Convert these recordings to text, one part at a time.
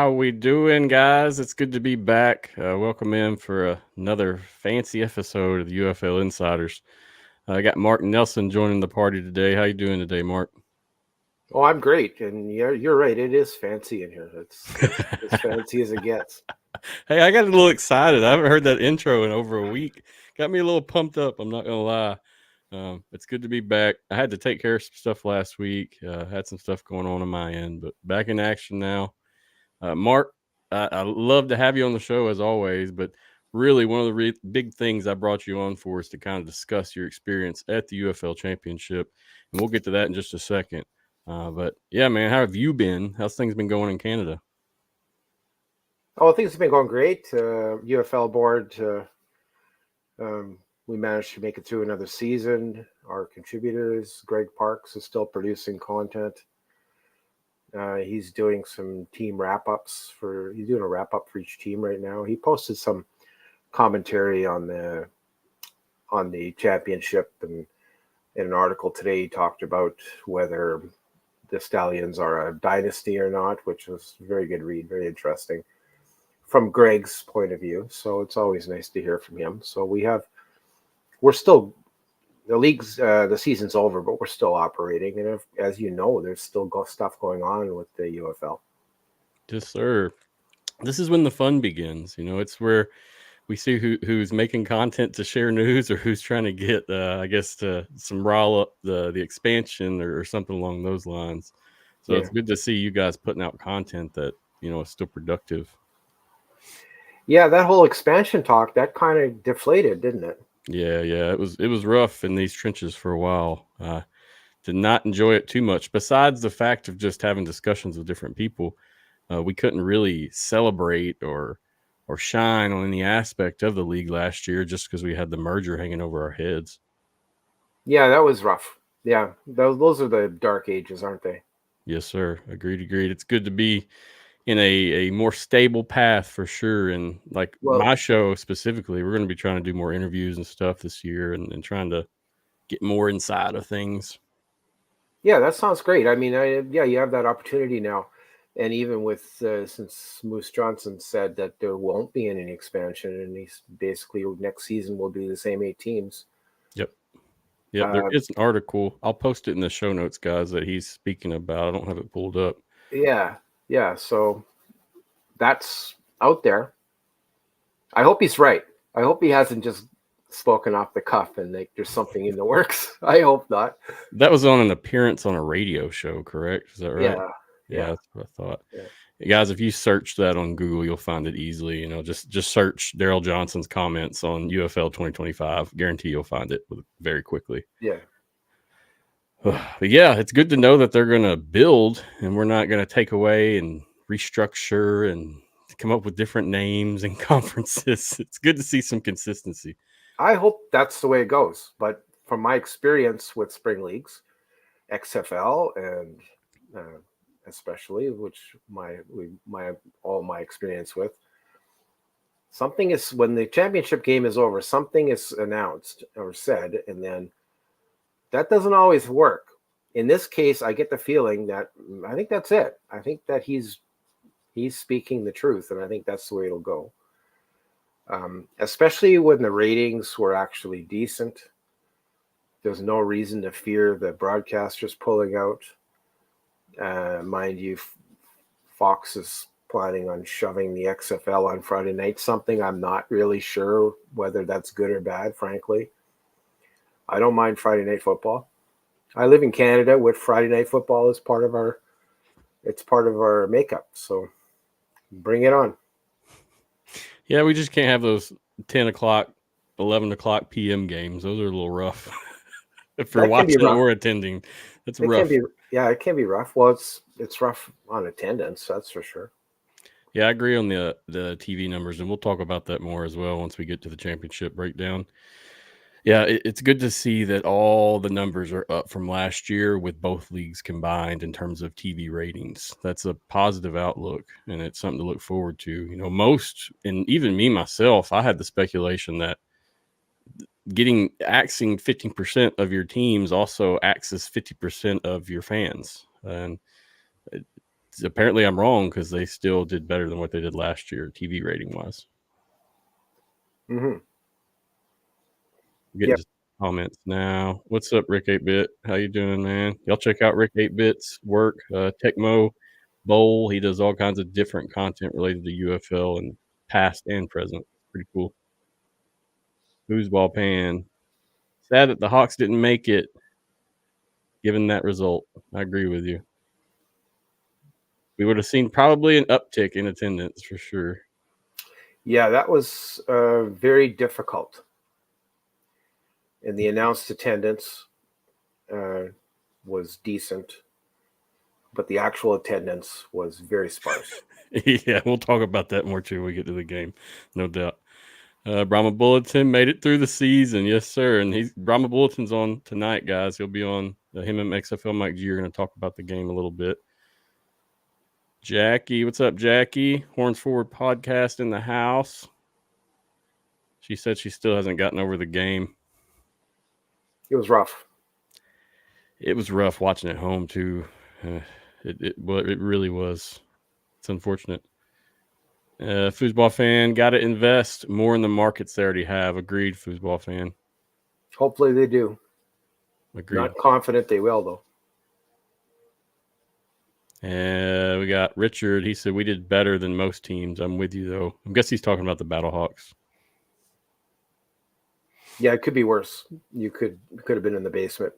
How we doing, guys? It's good to be back. Welcome in for another fancy episode of the UFL Insiders. I got Mark Nelson joining the party today. How you doing today, Mark? Oh, I'm great, and you're right. It is fancy in here. It's as fancy as it gets. Hey, I got a little excited. I haven't heard that intro in over a week. Got me a little pumped up. I'm not gonna lie. It's good to be back. I had to take care of some stuff last week. Had some stuff going on my end, but back in action now. Mark, I love to have you on the show as always, but really one of the big things I brought you on for is to kind of discuss your experience at the UFL Championship, and we'll get to that in just a second. But yeah, man, how have you been? How's things been going in Canada? Oh, things have been going great. UFL board, we managed to make it through another season. Our contributors, Greg Parks, is still producing content. He's doing some team wrap-ups he's doing a wrap-up for each team right now. He posted some commentary on the championship, and in an article today he talked about whether the Stallions are a dynasty or not, which was a very good read, very interesting from Greg's point of view. So it's always nice to hear from him. So we're still, the season's over, but we're still operating. And as you know, there's still stuff going on with the UFL. Yes, sir. This is when the fun begins. It's where we see who's making content to share news, or who's trying to get, to some rile up the expansion or something along those lines. So It's good to see you guys putting out content that, is still productive. Yeah, that whole expansion talk, that kind of deflated, didn't it? Yeah. It was rough in these trenches for a while. Did not enjoy it too much. Besides the fact of just having discussions with different people, we couldn't really celebrate or shine on any aspect of the league last year just because we had the merger hanging over our heads. Yeah, that was rough. Yeah, those are the dark ages, aren't they? Yes, sir. Agreed. It's good to be in a more stable path for sure. And my show specifically, we're going to be trying to do more interviews and stuff this year and trying to get more inside of things. Yeah, that sounds great. I mean, you have that opportunity now. And even with, since Moose Johnson said that there won't be any expansion, and he's basically next season will be the same 8 teams. Yep. There is an article. I'll post it in the show notes, guys, that he's speaking about. I don't have it pulled up. Yeah. So that's out there. I hope he's right. I hope he hasn't just spoken off the cuff and there's something in the works. I hope not. That was on an appearance on a radio show, correct? Is that right? Yeah. That's what I thought. Yeah. Guys, if you search that on Google, you'll find it easily. Just search Daryl Johnson's comments on UFL 2025. Guarantee you'll find it very quickly. Yeah. But yeah, it's good to know that they're going to build and we're not going to take away and restructure and come up with different names and conferences. It's good to see some consistency. I hope that's the way it goes. But from my experience with spring leagues, XFL and especially, which all my experience with, something is, when the championship game is over, something is announced or said, and then that doesn't always work. In this case, I get the feeling that I think that's it. I think that he's speaking the truth, and I think that's the way it'll go. Especially when the ratings were actually decent. There's no reason to fear the broadcasters pulling out. Mind you, Fox is planning on shoving the XFL on Friday night, something I'm not really sure whether that's good or bad, frankly. I don't mind Friday night football. I live in Canada, with Friday night football is part of our makeup. So bring it on. Yeah, we just can't have those 10 o'clock, 11 o'clock p.m. games. Those are a little rough. If you're watching or attending, it's rough. It can be rough. Well, it's rough on attendance, that's for sure. Yeah, I agree on the TV numbers, and we'll talk about that more as well once we get to the championship breakdown. Yeah, it's good to see that all the numbers are up from last year with both leagues combined in terms of TV ratings. That's a positive outlook, and it's something to look forward to. Most, and even me myself, I had the speculation that axing 15% of your teams also axes 50% of your fans. And apparently I'm wrong because they still did better than what they did last year, TV rating wise. Mm-hmm. Getting to comments now. What's up, Rick 8-Bit? How you doing, man? Y'all check out Rick 8-Bit's work, Tecmo Bowl. He does all kinds of different content related to UFL and past and present. Pretty cool. Foosball Pan. Sad that the Hawks didn't make it, given that result. I agree with you. We would have seen probably an uptick in attendance for sure. Yeah, that was very difficult. And the announced attendance was decent, but the actual attendance was very sparse. Yeah, we'll talk about that more too when we get to the game, no doubt. Brahma Bulletin made it through the season, yes sir. And Brahma Bulletin's on tonight, guys. He'll be on. Him and XFLMikeG are going to talk about the game a little bit. Jackie, what's up, Jackie? Horns Forward podcast in the house. She said she still hasn't gotten over the game. It was rough. It was rough watching at home too. It really was. It's unfortunate. Foosball fan, got to invest more in the markets they already have. Agreed, Foosball fan. Hopefully they do. Agreed. Not confident they will, though. We got Richard. He said we did better than most teams. I'm with you, though. I guess he's talking about the Battlehawks. Yeah, it could be worse. You could have been in the basement.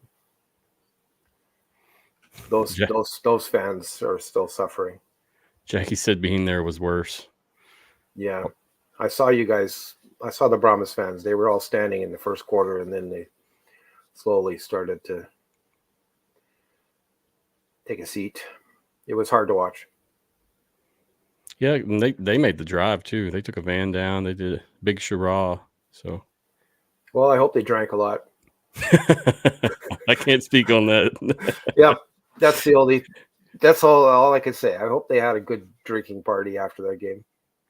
Those fans are still suffering. Jackie said being there was worse. Yeah. I saw you guys. I saw the Brahmas fans. They were all standing in the first quarter, and then they slowly started to take a seat. It was hard to watch. Yeah, and they made the drive, too. They took a van down. They did a big Shiraz. So, well, I hope they drank a lot. I can't speak on that. Yeah, that's all I can say. I hope they had a good drinking party after that game.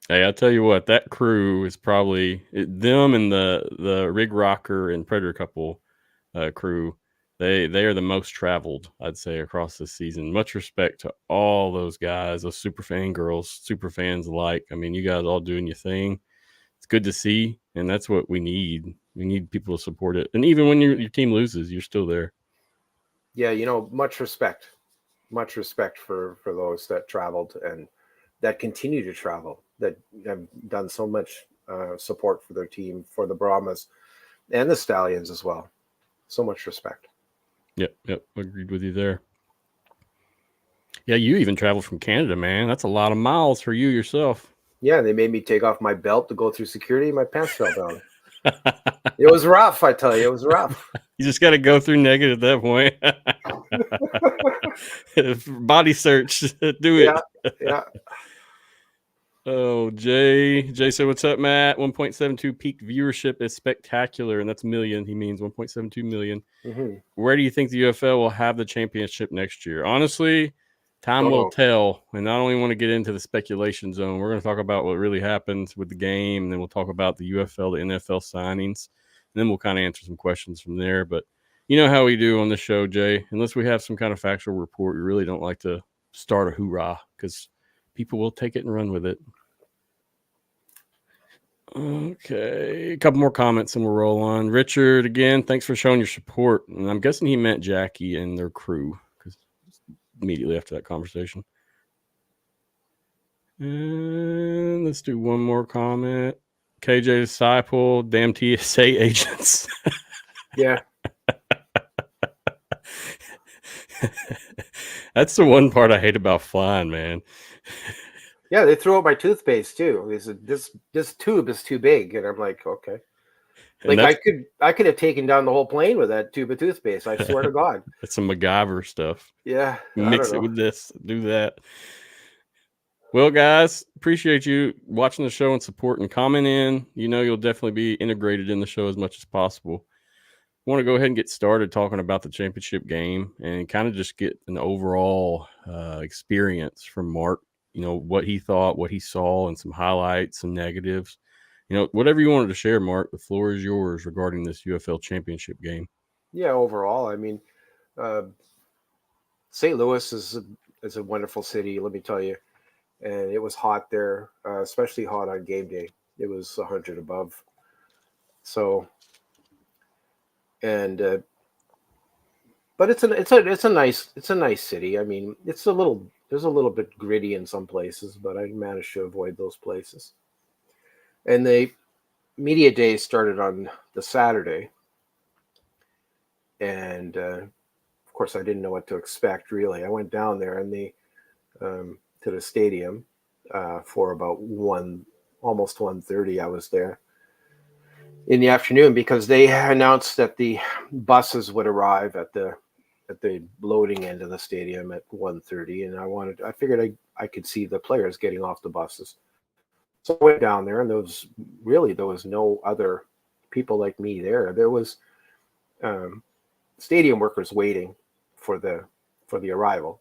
Hey, I'll tell you what, that crew is probably them and the Rig Rocker and Predator Couple crew. They are the most traveled, I'd say, across the season. Much respect to all those guys, those super fan girls, super fans alike. I mean, you guys all doing your thing. It's good to see, and that's what we need. We need people to support it. And even when your team loses, you're still there. Yeah, much respect for those that traveled and that continue to travel, that have done so much support for their team, for the Brahmas and the Stallions as well. So much respect. Yep. Agreed with you there. Yeah, you even traveled from Canada, man. That's a lot of miles for you yourself. Yeah, they made me take off my belt to go through security. My pants fell down. It was rough, I tell you. It was rough. You just got to go through naked at that point. Body search. Do it. Yeah. Oh, Jay said, what's up, Matt? 1.72 peak viewership is spectacular, and that's million. He means 1.72 million. Mm-hmm. Where do you think the UFL will have the championship next year? Honestly, time will tell. And I don't even want to get into the speculation zone. We're going to talk about what really happened with the game, and then we'll talk about the UFL, the NFL signings, and then we'll kind of answer some questions from there. But you know how we do on the show, Jay. Unless we have some kind of factual report, we really don't like to start a hoorah because people will take it and run with it. Okay, a couple more comments and we'll roll on. Richard, again, thanks for showing your support. And I'm guessing he meant Jackie and their crew because immediately after that conversation. And let's do one more comment. KJ Disciple, damn TSA agents. Yeah. That's the one part I hate about flying, man. Yeah, they threw out my toothpaste too. They said this tube is too big, and I'm like, okay. Like I could have taken down the whole plane with that tube of toothpaste. I swear to God. That's some MacGyver stuff. Yeah. Mix it with this, do that. Well, guys, appreciate you watching the show and supporting. Comment in. You'll definitely be integrated in the show as much as possible. I want to go ahead and get started talking about the championship game and kind of just get an overall experience from Mark. What he thought, what he saw, and some highlights, some negatives. Whatever you wanted to share, Mark, the floor is yours regarding this UFL Championship game. Yeah, overall, I mean, St. Louis is It's a wonderful city, let me tell you. And it was hot there, especially hot on game day. It was 100 above. So, and but it's a nice city. I mean, there's a little bit gritty in some places, but I managed to avoid those places. And the media day started on the Saturday, and of course I didn't know what to expect. Really, I went down there and to the stadium for about almost 1:30. I was there in the afternoon because they announced that the buses would arrive at the loading end of the stadium at 1:30, and I figured I could see the players getting off the buses. So I went down there, and there was no other people like me there. There was stadium workers waiting for the arrival.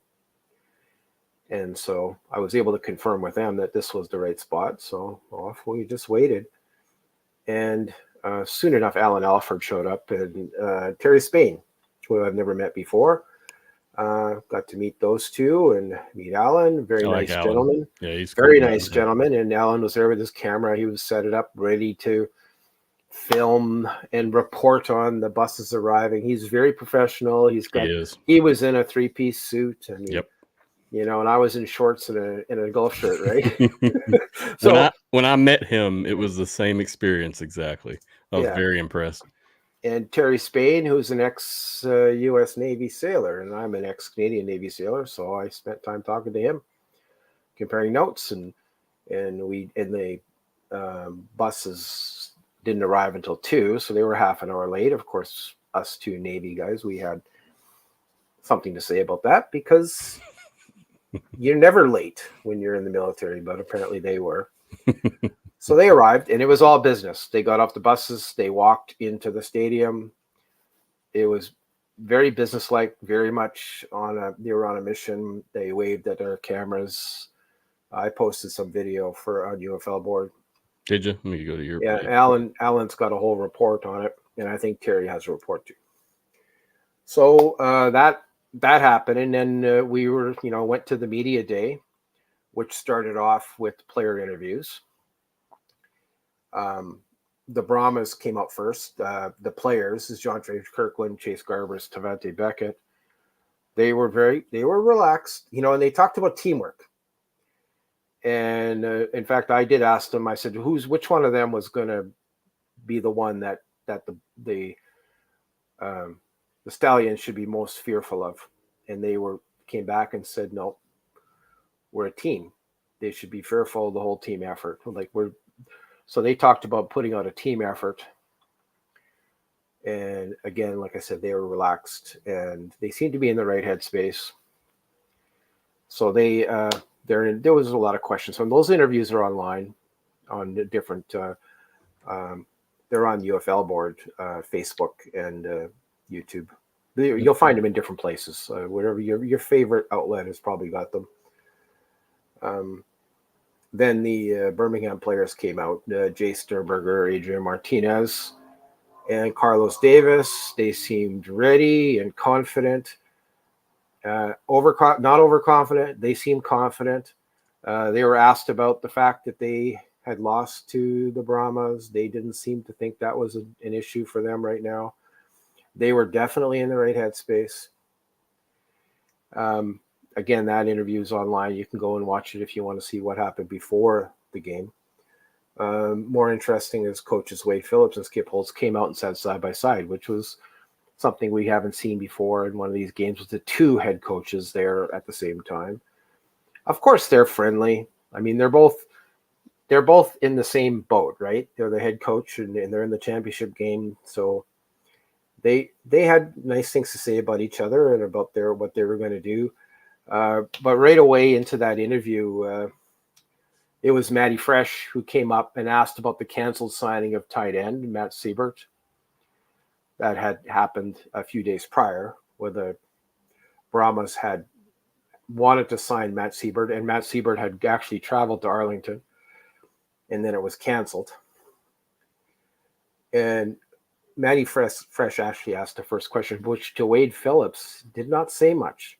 And so I was able to confirm with them that this was the right spot. So off we just waited. And soon enough, Alan Alford showed up, and Terry Spain, who I've never met before. Got to meet those two and meet Alan. Very nice gentleman. Yeah, he's very nice gentleman. And Alan was there with his camera. He was set it up, ready to film and report on the buses arriving. He's very professional. He was in a 3-piece suit. I mean, yep. You know, and I was in shorts and a golf shirt, right? So when I met him, it was the same experience exactly. I was very impressed. And Terry Spain, who's an ex-U.S. Navy sailor, and I'm an ex-Canadian Navy sailor, so I spent time talking to him, comparing notes, and the buses didn't arrive until 2, so they were half an hour late. Of course, us two Navy guys, we had something to say about that because you're never late when you're in the military, but apparently they were. So they arrived, and it was all business. They got off the buses. They walked into the stadium. It was very businesslike, very much they were on a mission. They waved at our cameras. I posted some video on UFL board. Did you? Let me go to your page. Alan's got a whole report on it, and I think Terry has a report too. So that happened, and then we went to the media day, which started off with player interviews. The Brahmas came up first. The players is John Trace Kirkland, Chase Garbers, Tavante Beckett. They were relaxed, and they talked about teamwork. And in fact, I did ask them. I said, which one of them was going to be the one that the Stallions should be most fearful of? And they came back and said, no, we're a team. They should be fearful of the whole team effort. So they talked about putting out a team effort. And again, like I said, they were relaxed and they seemed to be in the right headspace. So there was a lot of questions. So those interviews are online on the different, they're on UFL board, Facebook and YouTube. You'll find them in different places. Whatever your favorite outlet has probably got them. Then the Birmingham players came out, Jay Sternberger, Adrian Martinez, and Carlos Davis. They seemed ready and confident. Not overconfident. They seemed confident. They were asked about the fact that they had lost to the Brahmas. They didn't seem to think that was an issue for them right now. They were definitely in the right headspace. Again, that interview is online. You can go and watch it if you want to see what happened before the game. More interesting is coaches Wade Phillips and Skip Holtz came out and sat side by side, which was something we haven't seen before in one of these games with the two head coaches there at the same time. Of course, they're friendly. I mean, they're both in the same boat, right? They're the head coach and they're in the championship game. So they had nice things to say about each other and about what they were going to do. But right away into that interview, it was Matty Fresh who came up and asked about the canceled signing of tight end Matt Siebert. That had happened a few days prior, where the Brahmas had wanted to sign Matt Siebert, and Matt Siebert had actually traveled to Arlington, and then it was canceled. And Matty Fresh actually asked the first question, which to Wade Phillips did not say much.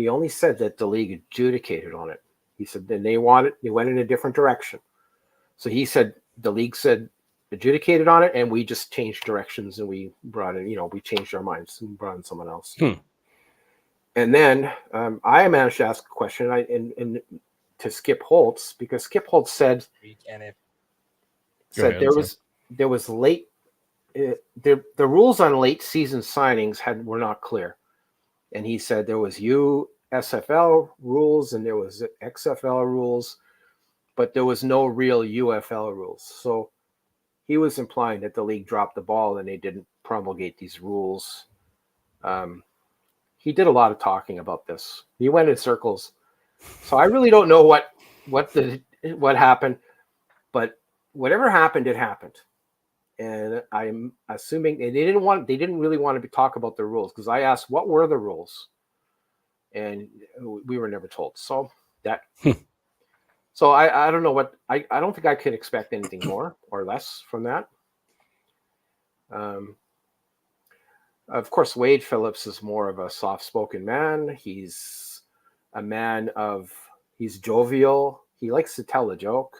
He only said that the league adjudicated on it. He said then they went in a different direction. So he said the league said adjudicated on it, and we just changed directions and we brought in, we changed our minds and brought in someone else. And then I managed to ask a question and to Skip Holtz, because Skip Holtz said there was late the rules on late season signings were not clear. And he said there was USFL rules and there was XFL rules, but there was no real UFL rules. So he was implying that the league dropped the ball and they didn't promulgate these rules. He did a lot of talking about this. He went in circles. So I really don't know what happened, but whatever happened, it happened. And I'm assuming they didn't really want to talk about the rules, because I asked what were the rules, and we were never told. So that, so I don't know what I don't think I could expect anything more or less from that. Of course, Wade Phillips is more of a soft-spoken man. He's a man he's jovial. He likes to tell a joke.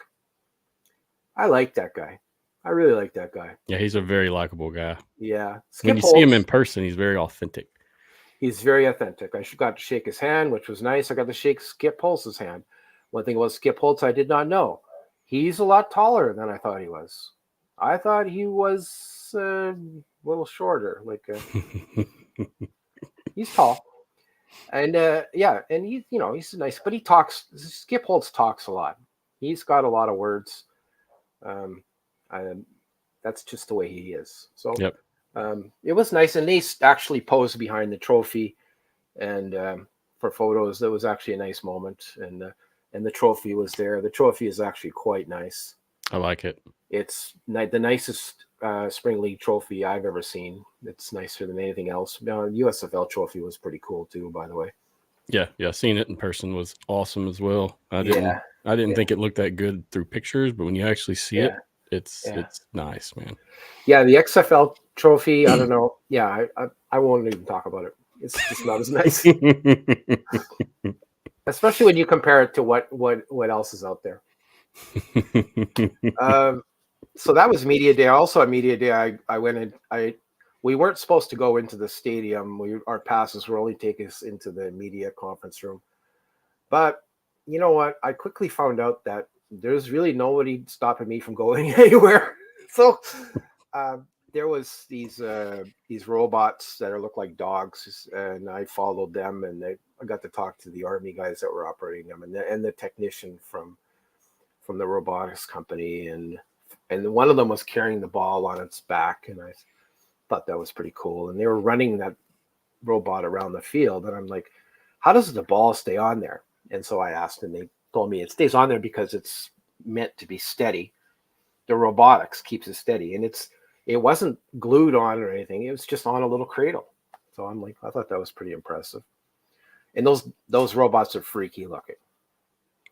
I like that guy. I really like that guy. Yeah, he's a very likable guy. Yeah. When you see him in person, he's very authentic. He's very authentic. I got to shake his hand, which was nice. I got to shake Skip Holtz's hand. One thing about Skip Holtz I did not know. He's a lot taller than I thought he was. I thought he was a little shorter. He's tall. And and he's nice, but he talks. Skip Holtz talks a lot. He's got a lot of words. That's just the way he is. So yep. It was nice, and they actually posed behind the trophy, and for photos. That was actually a nice moment, and the trophy was there. The trophy is actually quite nice. I like it. It's the nicest spring league trophy I've ever seen. It's nicer than anything else. USFL trophy was pretty cool too, by the way. Yeah, seeing it in person was awesome as well. I didn't think it looked that good through pictures, but when you actually see it, it's nice, man. Yeah, the XFL trophy, I don't know. Yeah, I won't even talk about it. It's just not as nice. Especially when you compare it to what else is out there. So that was media day. Also at media day, I went in. We weren't supposed to go into the stadium. Our passes were only taking us into the media conference room. But you know what? I quickly found out that there's really nobody stopping me from going anywhere. So there was these robots that look like dogs, and I followed them, and I got to talk to the Army guys that were operating them, and the technician from the robotics company, and one of them was carrying the ball on its back, and I thought that was pretty cool. And they were running that robot around the field, and I'm like, how does the ball stay on there? And so I asked, and they told me it stays on there because it's meant to be steady. The robotics keeps it steady, and it wasn't glued on or anything. It was just on a little cradle. So I'm like, I thought that was pretty impressive. And those robots are freaky looking.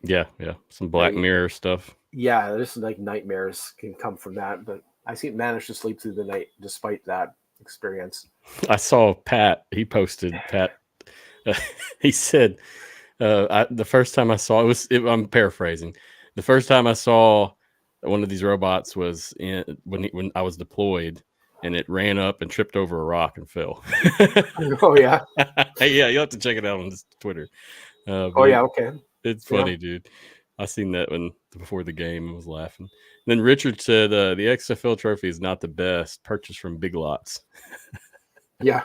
Yeah. Some Black Mirror stuff. Yeah, there's like nightmares can come from that, but I managed to sleep through the night despite that experience. I saw Pat. He posted Pat. He said, the first time I saw I'm paraphrasing. The first time I saw one of these robots was when I was deployed, and it ran up and tripped over a rock and fell. Oh yeah. Yeah, you'll have to check it out on Twitter. Okay. It's funny, dude. I seen that one before the game and was laughing. And then Richard said the XFL trophy is not the best, purchased from Big Lots. Yeah.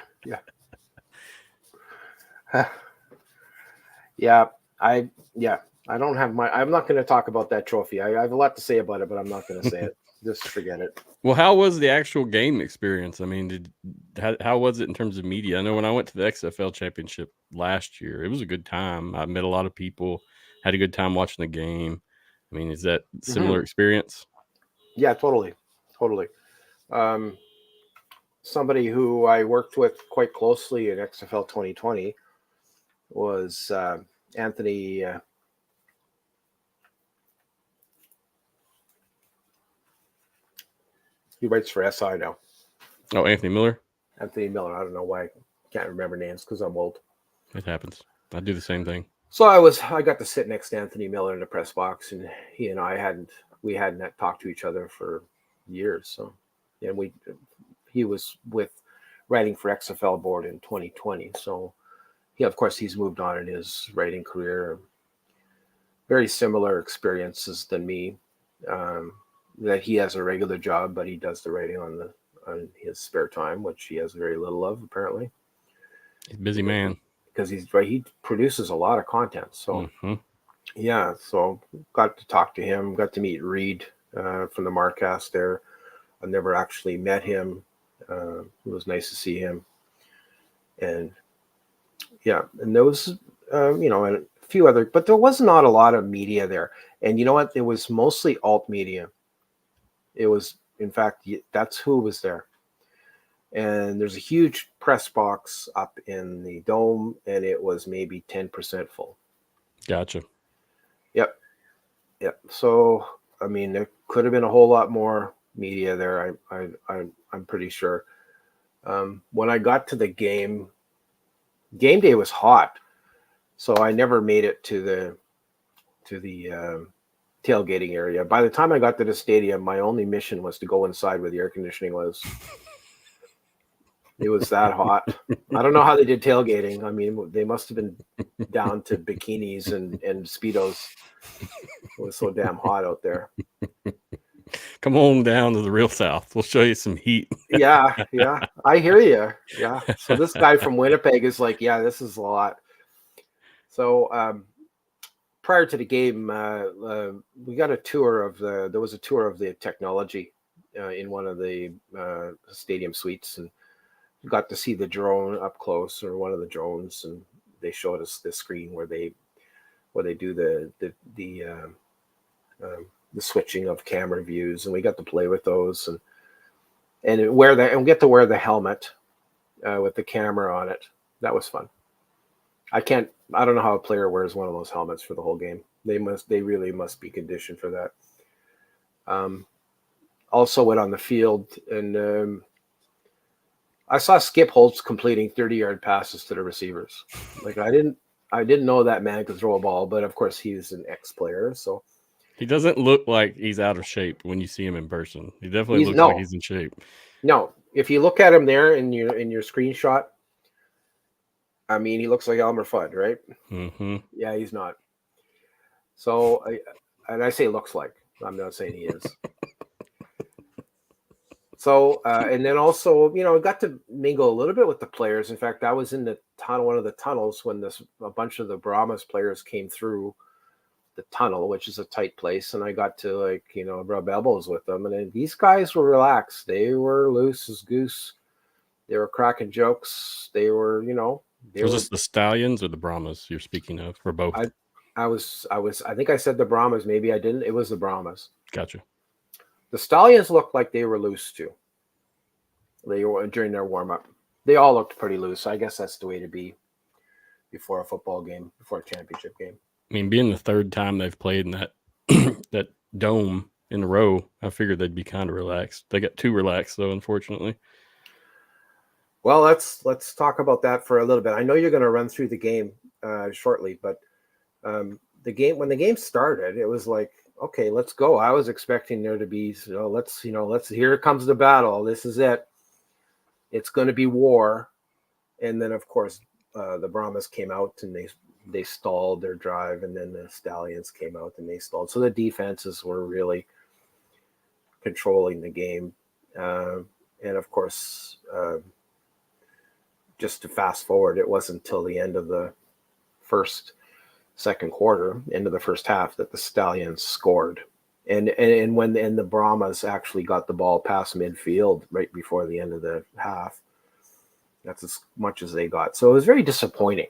I don't have I'm not going to talk about that trophy. I have a lot to say about it, but I'm not going to say it. Just forget it. Well, how was the actual game experience? I mean, how was it in terms of media? I know when I went to the XFL Championship last year, it was a good time. I met a lot of people, had a good time watching the game. I mean, is that similar experience? Yeah, totally. Somebody who I worked with quite closely in XFL 2020 was Anthony. He writes for SI now. Oh, Anthony Miller. I don't know why I can't remember names because I'm old. It happens. I do the same thing. So I got to sit next to Anthony Miller in the press box, and he and I hadn't talked to each other for years. So, and he was writing for XFL Board in 2020. So, of course, he's moved on in his writing career. Very similar experiences than me. That he has a regular job, but he does the writing on his spare time, which he has very little of, apparently. He's a busy man. Because he produces a lot of content. So, yeah, so got to talk to him, got to meet Reed from the Marcast there. I never actually met him. It was nice to see him. And yeah, and those, and a few other, but there was not a lot of media there. And you know what? It was mostly alt media. It was, in fact, that's who was there. And there's a huge press box up in the dome, and it was maybe 10% full. Gotcha. Yep. So, I mean, there could have been a whole lot more media there. I'm pretty sure. When I got to the game day was hot, so I never made it to the tailgating area. By the time I got to the stadium, my only mission was to go inside where the air conditioning was. It was that hot. I don't know how they did tailgating. I mean, they must have been down to bikinis and Speedos. It was so damn hot out there. Come on down to the real South. We'll show you some heat. Yeah. I hear you. Yeah. So this guy from Winnipeg is like, yeah, this is a lot. So prior to the game, we got a tour there was a tour of the technology in one of the stadium suites, and got to see the drone up close, or one of the drones, and they showed us the screen where they do the switching of camera views, and we got to play with those and we get to wear the helmet with the camera on it. That was fun. I don't know how a player wears one of those helmets for the whole game. They really must be conditioned for that. Also went on the field, and I saw Skip Holtz completing 30-yard passes to the receivers. Like I didn't know that man could throw a ball, but of course he's an ex-player, so he doesn't look like he's out of shape when you see him in person. He definitely looks like he's in shape. No, if you look at him there in your screenshot, I mean, he looks like Elmer Fudd, right? Mm-hmm. Yeah, he's not. So, I say looks like. I'm not saying he is. So, and then also, I got to mingle a little bit with the players. In fact, I was in the tunnel, one of the tunnels, when a bunch of the Brahmas players came through the tunnel, which is a tight place, and I got to rub elbows with them. And then these guys were relaxed. They were loose as goose. They were cracking jokes. They were, Was this the Stallions or the Brahmas you're speaking of, or both? I think I said the Brahmas. Maybe I didn't. It was the Brahmas. Gotcha. The Stallions looked like they were loose too. They were during their warm up. They all looked pretty loose. I guess that's the way to be before a football game, before a championship game. I mean, being the third time they've played in that that dome in a row, I figured they'd be kind of relaxed. They got too relaxed, though, unfortunately. Well, let's talk about that for a little bit. I know you're going to run through the game shortly, but when the game started, it was like, okay, let's go. I was expecting there to be, let's here comes the battle. This is it. It's going to be war. And then, of course, the Brahmas came out and they stalled their drive, and then the Stallions came out and they stalled. So the defenses were really controlling the game. And of course, just to fast forward, it wasn't until the end of the second quarter, end of the first half, that the Stallions scored. And when the Brahmas actually got the ball past midfield right before the end of the half, that's as much as they got. So it was very disappointing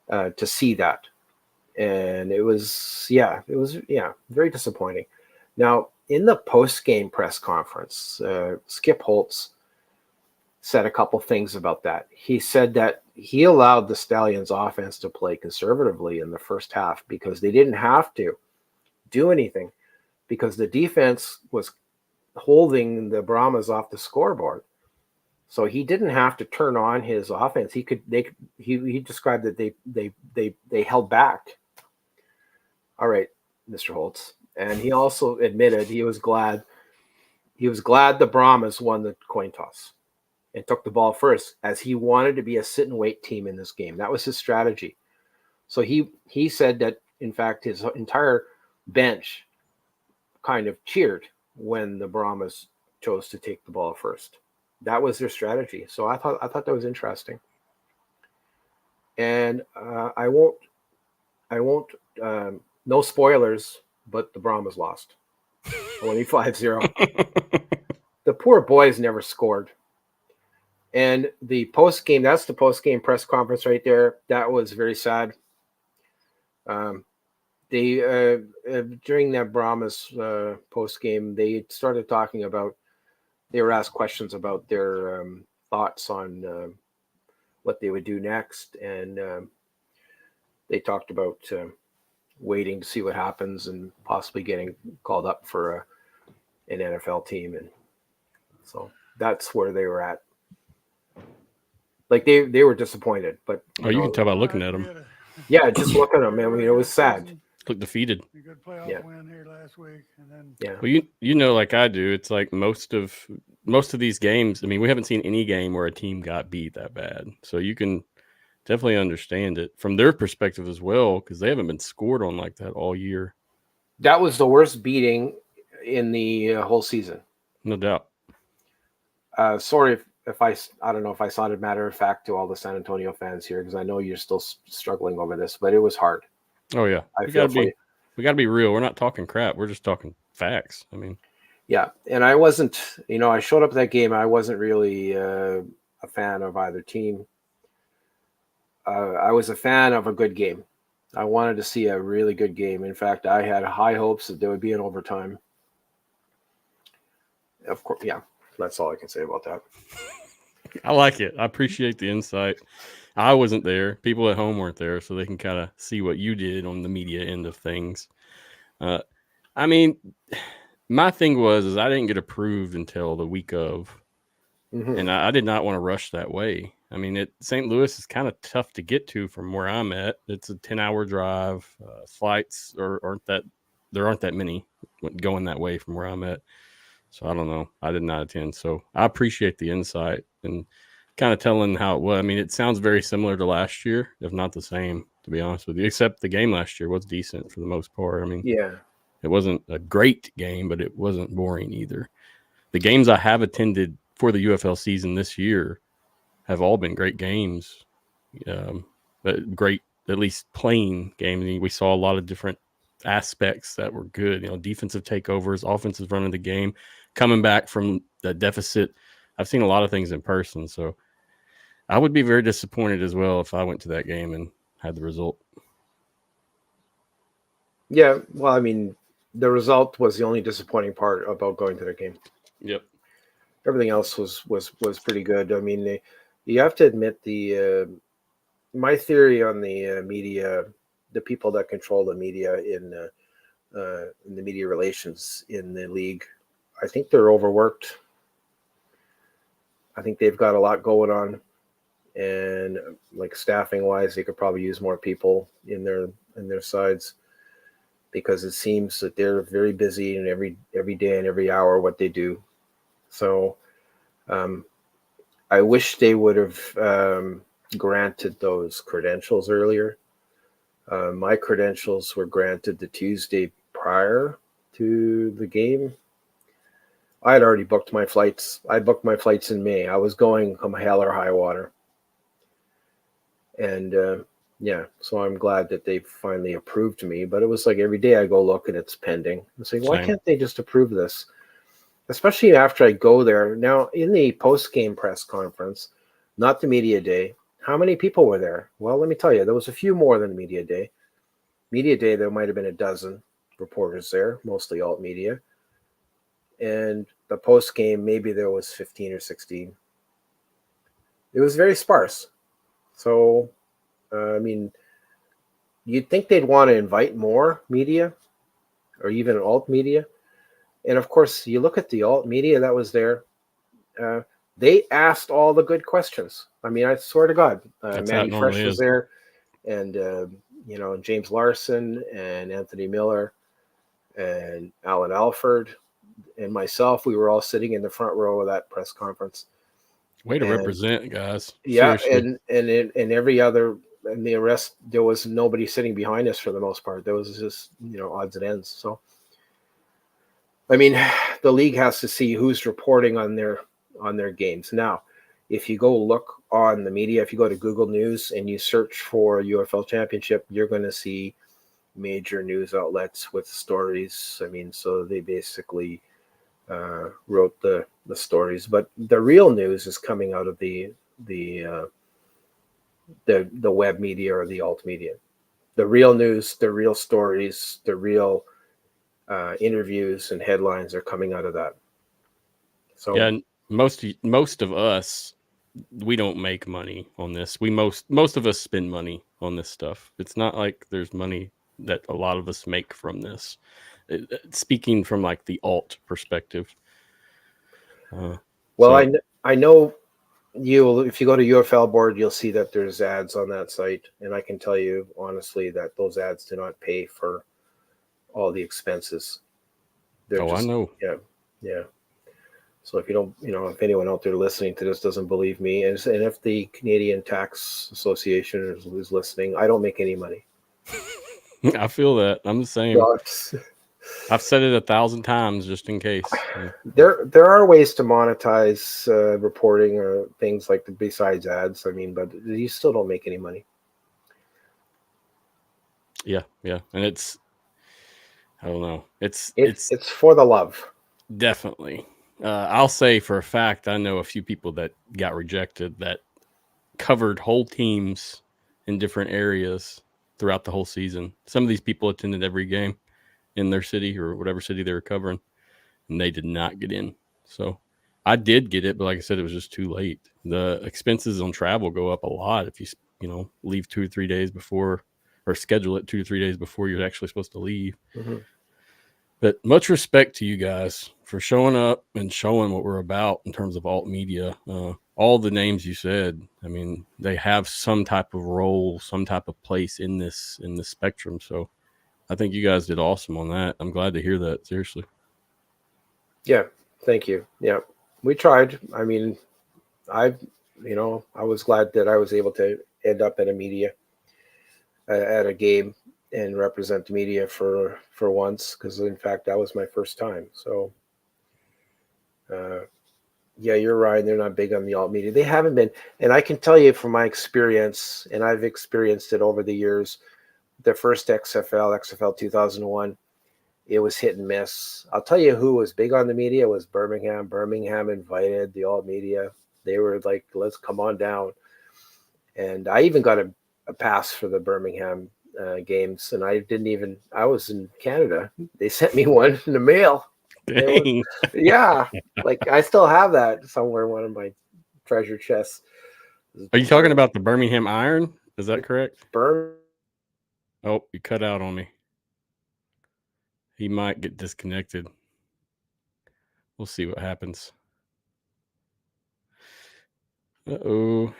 to see that. And it was very disappointing. Now, in the post-game press conference, Skip Holtz said a couple things about that. He said that he allowed the Stallions offense to play conservatively in the first half because they didn't have to do anything, because the defense was holding the Brahmas off the scoreboard. So he didn't have to turn on his offense. He described that they held back. All right, Mr. Holtz. And he also admitted he was glad the Brahmas won the coin toss and took the ball first, as he wanted to be a sit and wait team in this game. That was his strategy. So he said that, in fact, his entire bench kind of cheered when the Brahmas chose to take the ball first. That was their strategy. So I thought that was interesting. And I won't no spoilers, but the Brahmas lost 25-0. The poor boys never scored. And the post-game, that's the post-game press conference right there. That was very sad. They during that Brahmas post-game, they started talking about, they were asked questions about their thoughts on what they would do next. And they talked about waiting to see what happens and possibly getting called up for an NFL team. And so that's where they were at. Like they were disappointed, but you can tell by looking at them. Yeah, just look at them. I mean, it was sad. Look defeated. A good playoff win here last week, and then Well, you know, like I do, it's like most of these games. I mean, we haven't seen any game where a team got beat that bad, so you can definitely understand it from their perspective as well, because they haven't been scored on like that all year. That was the worst beating in the whole season, No doubt. Sorry if I don't know if I sounded matter of fact to all the San Antonio fans here, because I know you're still struggling over this, but it was hard. Oh yeah, we gotta be real. We're not talking crap. We're just talking facts. I mean, yeah. And I wasn't, I showed up at that game. I wasn't really a fan of either team. I was a fan of a good game. I wanted to see a really good game. In fact, I had high hopes that there would be an overtime. Of course, yeah. That's all I can say about that. I like it. I appreciate the insight. I wasn't there. People at home weren't there, so they can kind of see what you did on the media end of things. I mean, my thing is I didn't get approved until the week of, and I did not want to rush that way. I mean, St. Louis is kind of tough to get to from where I'm at. It's a 10-hour drive. Flights aren't that many going that way from where I'm at. So I don't know. I did not attend. So I appreciate the insight and kind of telling how it was. I mean, it sounds very similar to last year, if not the same, to be honest with you, except the game last year was decent for the most part. I mean, yeah, it wasn't a great game, but it wasn't boring either. The games I have attended for the UFL season this year have all been great games, but great, at least playing games. I mean, we saw a lot of different aspects that were good, defensive takeovers, offensive running the game, coming back from the deficit. I've seen a lot of things in person, so I would be very disappointed as well if I went to that game and had the result. Yeah, well, I mean, the result was the only disappointing part about going to the game. Yep. Everything else was pretty good. I mean, you have to admit my theory on the media, the people that control the media in the media relations in the league, I think they're overworked. I think they've got a lot going on, and like staffing wise, they could probably use more people in their sides, because it seems that they're very busy in every day and every hour what they do. So I wish they would have granted those credentials earlier. My credentials were granted the Tuesday prior to the game. I had already booked my flights. I booked my flights in May. I was going come hell or high water. And so I'm glad that they finally approved me. But it was like every day I go look and it's pending. I'm saying, why can't they just approve this? Especially after I go there. Now, in the post-game press conference, not the media day, how many people were there? Well, let me tell you, there was a few more than the media day. Media day, there might have been a dozen reporters there, mostly alt media. And the post game, maybe there was 15 or 16. It was very sparse. So, I mean, you'd think they'd want to invite more media or even alt media. And of course, you look at the alt media that was there. They asked all the good questions. I mean, I swear to God, That's how it Matty Fresh normally was is. there, and James Larson and Anthony Miller and Alan Alford and myself. We were all sitting in the front row of that press conference. Way to And- represent, guys. Yeah, Seriously. and every other and the rest, there was nobody sitting behind us for the most part. There was just odds and ends. So, I mean, the league has to see who's reporting on their games. Now, if you go look on the media, if you go to Google News and you search for UFL Championship, you're going to see major news outlets with stories. I mean, so they basically wrote the stories, but the real news is coming out of the web media or the alt media. The real news, the real stories, the real interviews and headlines are coming out of that. So yeah, and most of us, we don't make money on this. We most of us spend money on this stuff. It's not like there's money that a lot of us make from this. Speaking from like the alt perspective. I know if you go to UFL board, you'll see that there's ads on that site, and I can tell you honestly that those ads do not pay for all the expenses. I know. Yeah. So if you don't, if anyone out there listening to this doesn't believe me, and if the Canadian Tax Association is listening, I don't make any money. I feel that. I'm the same. No, I've said it 1,000 times just in case. There are ways to monetize reporting or things like besides ads. I mean, but you still don't make any money. Yeah, and it's, I don't know. It's for the love. Definitely. I'll say for a fact, I know a few people that got rejected that covered whole teams in different areas throughout the whole season. Some of these people attended every game in their city or whatever city they were covering, and they did not get in. So I did get it, but like I said, it was just too late. The expenses on travel go up a lot if you leave 2 or 3 days before, or schedule it 2 to 3 days before you're actually supposed to leave. Mm-hmm. But much respect to you guys for showing up and showing what we're about in terms of alt media. All the names you said, I mean, they have some type of role, some type of place in this spectrum. So I think you guys did awesome on that. I'm glad to hear that. Seriously. Yeah. Thank you. Yeah. We tried. I mean, I was glad that I was able to end up at a media at a game and represent the media for once, because in fact that was my first time. So yeah, you're right, they're not big on the alt media. They haven't been, and I can tell you from my experience, and I've experienced it over the years, the first XFL 2001, it was hit and miss. I'll tell you who was big on the media was Birmingham invited the alt media. They were like, let's come on down. And I even got a pass for the Birmingham games, and I was in Canada. They sent me one in the mail. Dang. Yeah, like I still have that somewhere in one of my treasure chests. Are you talking about the Birmingham Iron? Is that correct? Oh, you cut out on me. He might get disconnected. We'll see what happens. Uh-oh.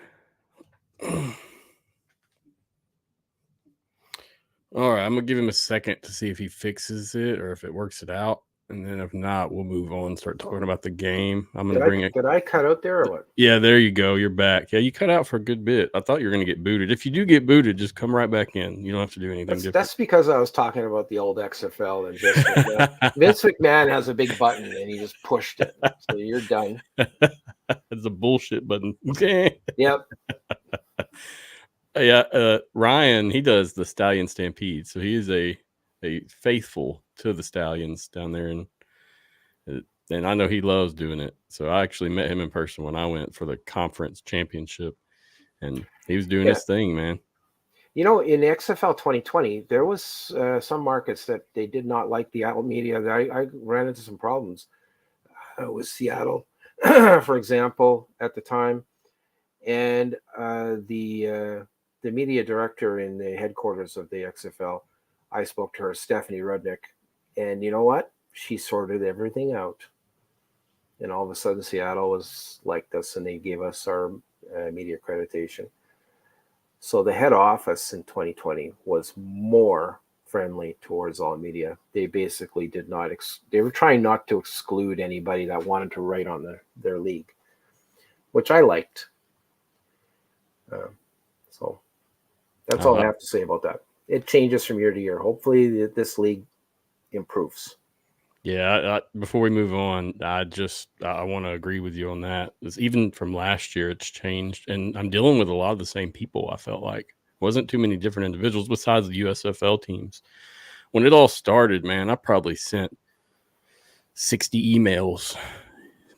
All right, I'm going to give him a second to see if he fixes it or if it works it out. And then if not, we'll move on and start talking about the game. I'm going to bring it. Did I cut out there or what? Yeah, there you go. You're back. Yeah, you cut out for a good bit. I thought you were going to get booted. If you do get booted, just come right back in. You don't have to do anything different. That's because I was talking about the old XFL and Vince McMahon. Vince McMahon has a big button and he just pushed it. So you're done. It's a bullshit button. Yep. Yeah, Ryan, he does the Stallion Stampede, so he is a faithful to the Stallions down there, and I know he loves doing it. So I actually met him in person when I went for the conference championship, and he was doing his thing, man. In XFL 2020, there was some markets that they did not like the alt media. I ran into some problems. It was Seattle, for example, at the time, and the media director in the headquarters of the XFL, I spoke to her, Stephanie Rudnick, and you know what? She sorted everything out. and all of a sudden Seattle was like this, and they gave us our media accreditation. So the head office in 2020 was more friendly towards all media. They basically did not, they were trying not to exclude anybody that wanted to write on their league, which I liked. So that's all I have to say about that. It changes from year to year. Hopefully this league improves. Yeah, before we move on, I want to agree with you on that. Even from last year, it's changed, and I'm dealing with a lot of the same people. I felt like wasn't too many different individuals besides the USFL teams. When it all started, man, I probably sent 60 emails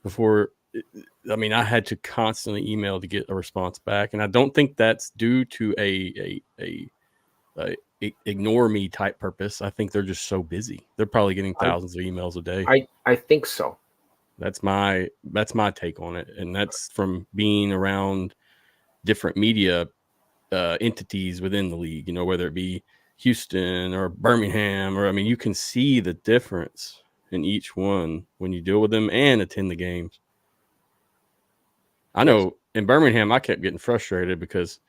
before. I mean, I had to constantly email to get a response back, and I don't think that's due to a ignore me type purpose. I think they're just so busy. They're probably getting thousands of emails a day. I think so. That's my take on it, and that's from being around different media entities within the league. You know, whether it be Houston or Birmingham, or I mean, you can see the difference in each one when you deal with them and attend the games. I know in Birmingham, I kept getting frustrated because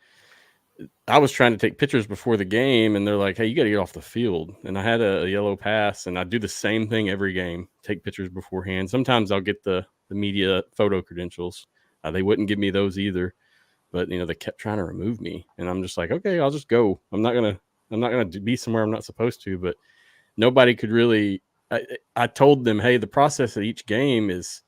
I was trying to take pictures before the game, and they're like, hey, you got to get off the field. And I had a yellow pass, and I do the same thing every game, take pictures beforehand. Sometimes I'll get the media photo credentials. They wouldn't give me those either, but, you know, they kept trying to remove me. And I'm just like, okay, I'll just go. I'm not going to be somewhere I'm not supposed to. But nobody could really – I told them, hey, the process of each game is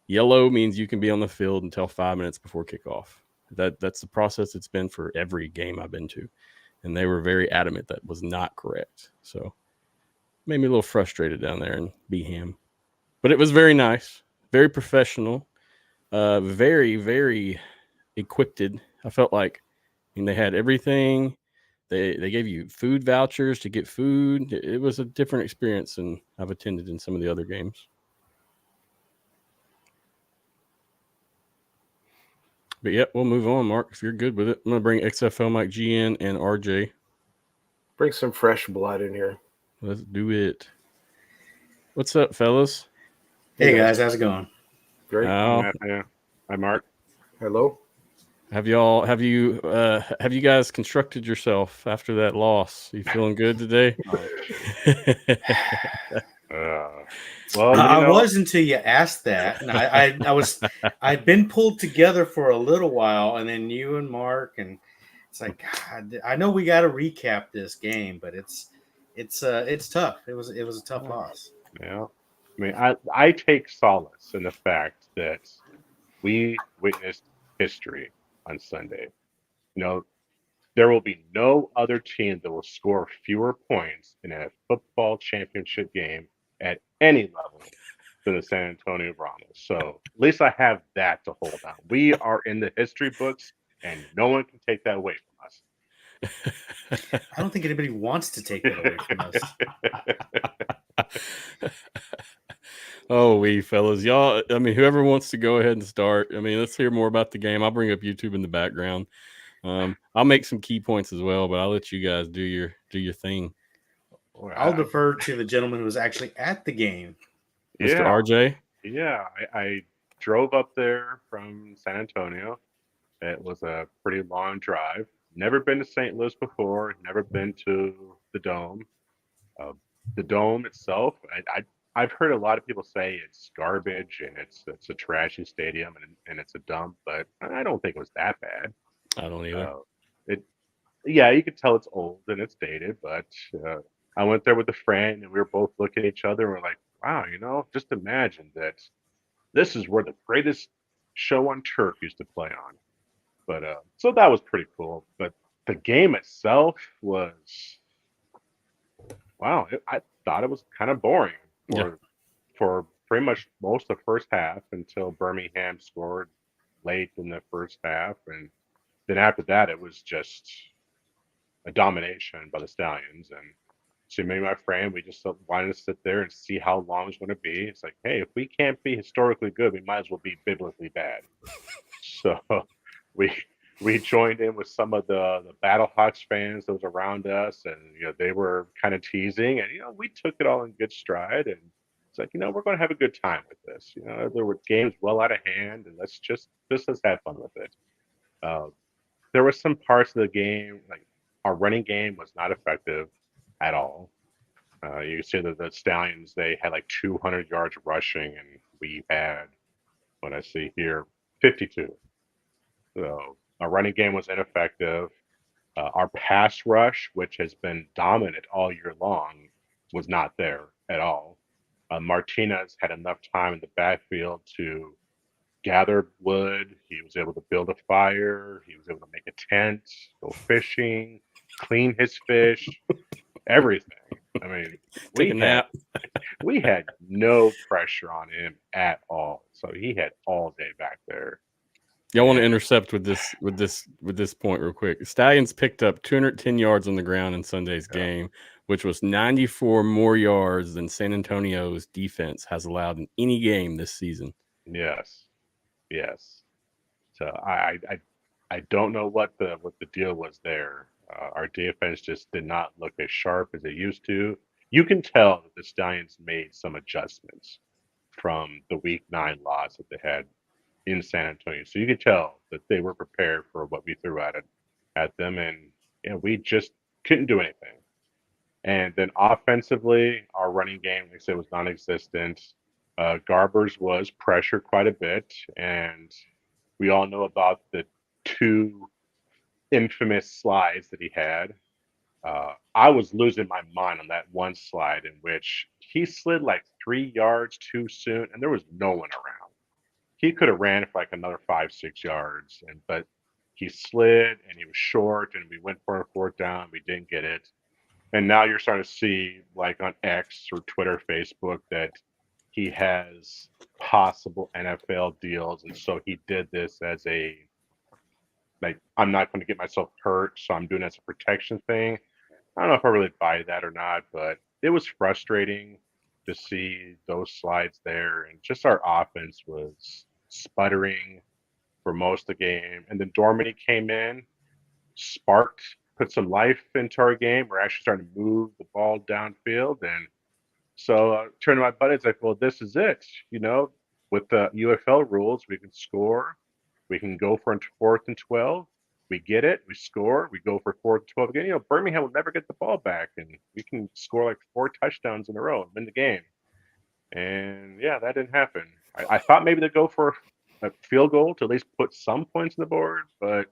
yellow means you can be on the field until 5 minutes before kickoff. That's the process it's been for every game I've been to. And they were very adamant that was not correct. So made me a little frustrated down there in Birmingham. But it was very nice, very professional, very, very equipped. I felt like they had everything. They gave you food vouchers to get food. It was a different experience than I've attended in some of the other games. But yeah, we'll move on, Mark, if you're good with it. I'm going to bring XFLMikeG in and RJ. Bring some fresh blood in here. Let's do it. What's up, fellas? Hey, guys. How's it going? Great. Hi, Mark. Hello. Have you guys constructed yourself after that loss? You feeling good today? Well, I was until you asked that, and I'd been pulled together for a little while, and then you and Mark, and it's like, God, I know we got to recap this game, but it's tough. It was a tough loss. Yeah, I mean, I take solace in the fact that we witnessed history on Sunday. You know, there will be no other team that will score fewer points in a football championship game at any level than the San Antonio Brahmas. So at least I have that to hold on. We are in the history books, and no one can take that away from us. I don't think anybody wants to take that away from us. Oh, we fellas, y'all. I mean, whoever wants to go ahead and start. I mean, let's hear more about the game. I'll bring up YouTube in the background. I'll make some key points as well, but I'll let you guys do your thing. I'll defer to the gentleman who was actually at the game, Mr. RJ. Yeah, I drove up there from San Antonio. It was a pretty long drive. Never been to St. Louis before. Never been to the Dome. The Dome itself, I've heard a lot of people say it's garbage and it's a trashy stadium and it's a dump, but I don't think it was that bad. I don't either. Yeah, you could tell it's old and it's dated, but I went there with a friend and we were both looking at each other and we're like, wow, just imagine that this is where the greatest show on turf used to play on. But so that was pretty cool. But the game itself was, wow, I thought it was kind of boring for pretty much most of the first half until Birmingham scored late in the first half. And then after that, it was just a domination by the Stallions. And so me and my friend, we just wanted to sit there and see how long it's going to be. It's like, hey, if we can't be historically good, we might as well be biblically bad. So we joined in with some of the Battlehawks fans that was around us, and they were kind of teasing, and we took it all in good stride, and It's like, we're going to have a good time with this. There were games well out of hand, and let's have fun with it. There were some parts of the game, like our running game was not effective at all. You see that the Stallions, they had like 200 yards rushing, and we had, what I see here, 52. So our running game was ineffective. Our pass rush, which has been dominant all year long, was not there at all. Martinez had enough time in the backfield to gather wood. He was able to build a fire. He was able to make a tent, go fishing, clean his fish, everything. I mean, Take a nap. We had no pressure on him at all. So he had all day back there. Y'all want to intercept with this point real quick. Stallions picked up 210 yards on the ground in Sunday's game, which was 94 more yards than San Antonio's defense has allowed in any game this season. Yes. So I don't know what the deal was there. Our defense just did not look as sharp as it used to. You can tell that the Stallions made some adjustments from the Week 9 loss that they had in San Antonio. So you could tell that they were prepared for what we threw at them, and we just couldn't do anything. And then offensively, our running game, like I said, was non-existent. Garbers was pressured quite a bit, and we all know about the 2 infamous slides that he had. I was losing my mind on that one slide in which he slid like 3 yards too soon, and there was no one around. He could have ran for like another 5-6 yards, but he slid and he was short, and we went for a 4th down. We didn't get it. And now you're starting to see, like on X or Twitter, Facebook, that he has possible NFL deals. And so he did this as I'm not going to get myself hurt, so I'm doing it as a protection thing. I don't know if I really buy that or not, but it was frustrating to see those slides there. And just our offense was sputtering for most of the game. And then Dormady came in, put some life into our game. We're actually starting to move the ball downfield. And so turning to my buddies, like, well, this is it. With the UFL rules, we can score. We can go for 4th and 12. We get it. We score. We go for 4th and 12 again. Birmingham will never get the ball back, and we can score like 4 touchdowns in a row and win the game. And yeah, that didn't happen. I thought maybe they'd go for a field goal to at least put some points on the board, but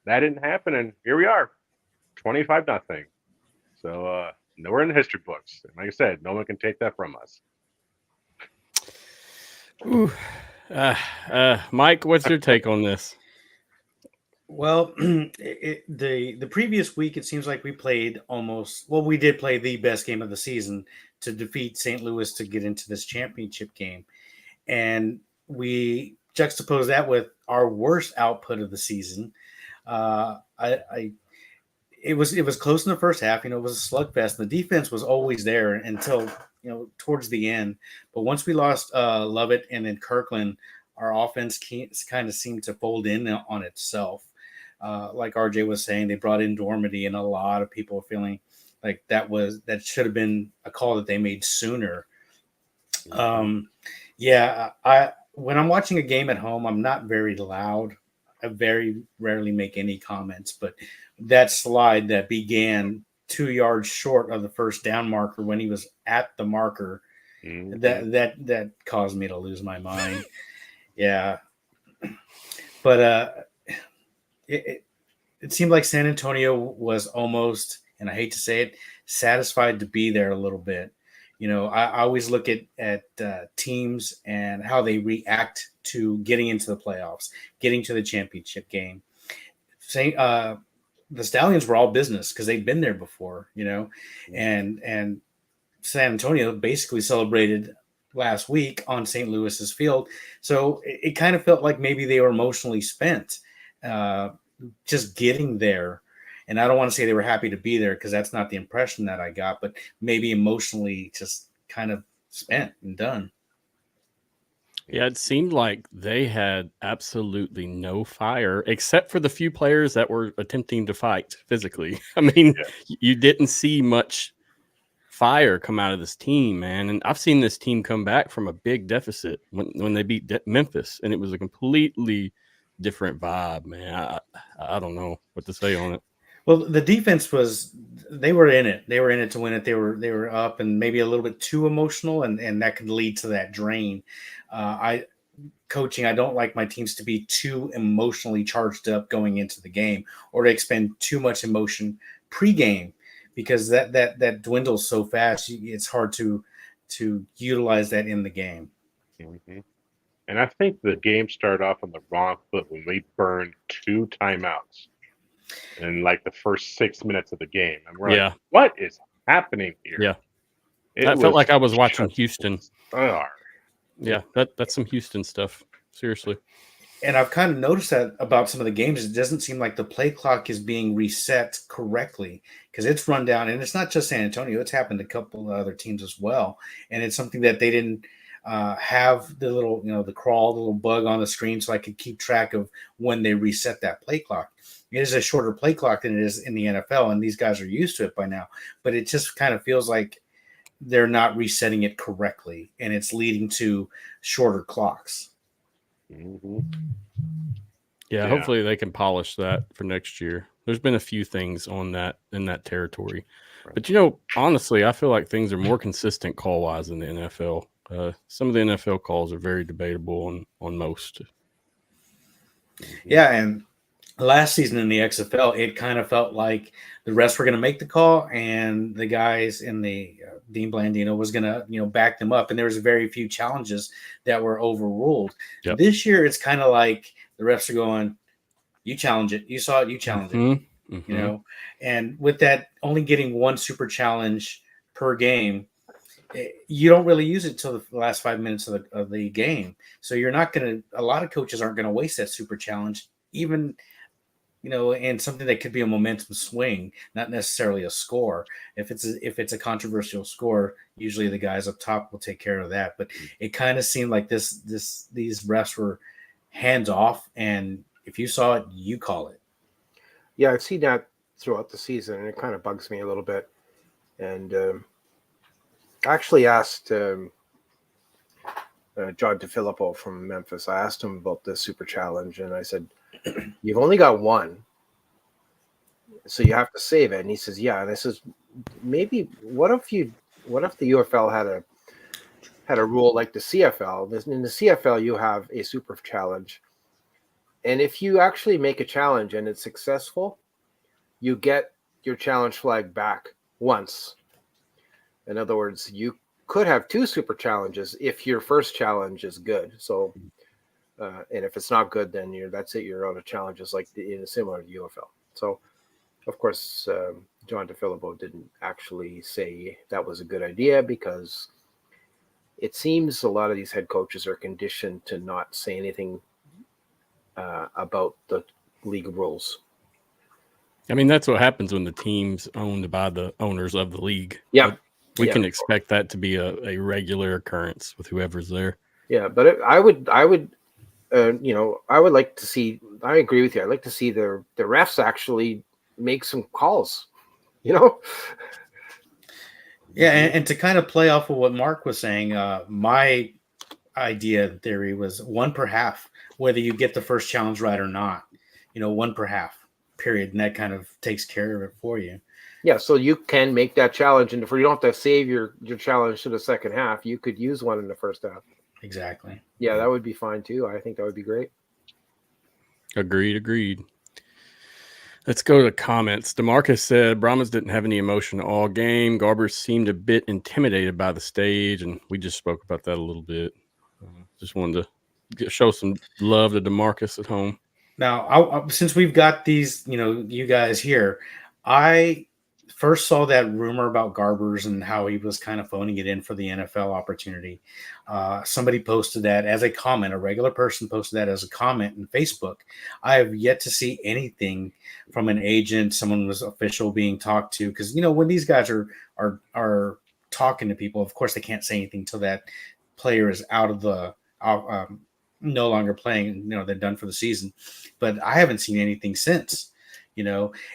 that didn't happen. And here we are, 25-0. So we're in the history books. And like I said, no one can take that from us. Ooh. Mike, what's your take on this? Well, the previous week, it seems like we did play the best game of the season to defeat St. Louis to get into this championship game. And we juxtapose that with our worst output of the season. It was close in the first half. It was a slugfest. The defense was always there until towards the end. But once we lost Lovett and then Kirkland, our offense kind of seemed to fold in on itself. Like RJ was saying, they brought in Dormady, and a lot of people are feeling like that should have been a call that they made sooner. When I'm watching a game at home, I'm not very loud. I very rarely make any comments, but that slide that began 2 yards short of the first down marker when he was at the marker, that caused me to lose my mind. Yeah. But it seemed like San Antonio was almost, and I hate to say it, satisfied to be there a little bit. I always look at teams and how they react to getting into the playoffs, getting to the championship game. The Stallions were all business because they'd been there before, and San Antonio basically celebrated last week on St. Louis's field. So it kind of felt like maybe they were emotionally spent just getting there. And I don't want to say they were happy to be there because that's not the impression that I got, but maybe emotionally just kind of spent and done. Yeah, it seemed like they had absolutely no fire except for the few players that were attempting to fight physically. I mean, you didn't see much fire come out of this team, man. And I've seen this team come back from a big deficit when they beat Memphis, and it was a completely different vibe, man. I don't know what to say on it. Well, the defense they were in it. They were in it to win it. They were up and maybe a little bit too emotional, and that could lead to that drain. I don't like my teams to be too emotionally charged up going into the game, or to expend too much emotion pregame, because that dwindles so fast. It's hard to utilize that in the game. Mm-hmm. And I think the game started off on the wrong foot when we burned 2 timeouts in like the first 6 minutes of the game. And we're like, what is happening here? Yeah. I felt like I was watching Houston. Bizarre. Yeah, that's some Houston stuff. Seriously. And I've kind of noticed that about some of the games. It doesn't seem like the play clock is being reset correctly, because it's run down. And it's not just San Antonio. It's happened to a couple of other teams as well. And it's something that they didn't have the little, the little bug on the screen, so I could keep track of when they reset that play clock. It is a shorter play clock than it is in the NFL, and these guys are used to it by now. But it just kind of feels like they're not resetting it correctly, and it's leading to shorter clocks. Mm-hmm. Yeah, hopefully they can polish that for next year. There's been a few things in that territory. Right. But, honestly, I feel like things are more consistent call-wise in the NFL. Some of the NFL calls are very debatable on most. Yeah, and last season in the XFL, it kind of felt like the refs were going to make the call, and the guys in the Dean Blandino was going to, back them up. And there was very few challenges that were overruled. Yep. This year, it's kind of like the refs are going, you challenge it. You saw it, you challenge it. Mm-hmm. And with that only getting 1 super challenge per game, you don't really use it till the last 5 minutes of the game. So you're not going to, a lot of coaches aren't going to waste that super challenge, even, and something that could be a momentum swing, not necessarily a score. If it's a controversial score, usually the guys up top will take care of that. But it kind of seemed like these refs were hands off, and if you saw it, you call it. Yeah, I've seen that throughout the season, and it kind of bugs me a little bit. And I actually asked John DeFilippo from Memphis. I asked him about the super challenge, and I said, "You've only got 1, so you have to save it." And he says, "Yeah." And I says, "Maybe what if the UFL had a rule like the CFL? In the CFL, you have a super challenge, and if you actually make a challenge and it's successful, you get your challenge flag back once. In other words, you could have 2 super challenges if your first challenge is good. So, and if it's not good, then that's it. You're out of challenges, like similar to UFL. So, of course, John DeFilippo didn't actually say that was a good idea, because it seems a lot of these head coaches are conditioned to not say anything about the league rules. I mean, that's what happens when the team's owned by the owners of the league. Yeah. We can expect that to be a regular occurrence with whoever's there. Yeah, but I would like to see. I agree with you. I'd like to see the refs actually make some calls. Yeah, and to kind of play off of what Mark was saying, my idea theory was 1 per half, whether you get the first challenge right or not. 1 per half, period, and that kind of takes care of it for you. Yeah, so you can make that challenge, and if you don't have to save your challenge to the second half, you could use 1 in the first half. Exactly. Yeah, that would be fine too. I think that would be great. Agreed. Let's go to the comments. DeMarcus said Brahmas didn't have any emotion all game. Garber seemed a bit intimidated by the stage, and we just spoke about that a little bit. Just wanted to show some love to DeMarcus at home. Now, since we've got these, you guys here, I first saw that rumor about Garbers and how he was kind of phoning it in for the NFL opportunity. Somebody posted that as a comment. A regular person posted that as a comment in Facebook. I have yet to see anything from an agent, someone was official being talked to, because when these guys are talking to people, of course they can't say anything until that player is out of the no longer playing. They're done for the season. But I haven't seen anything since.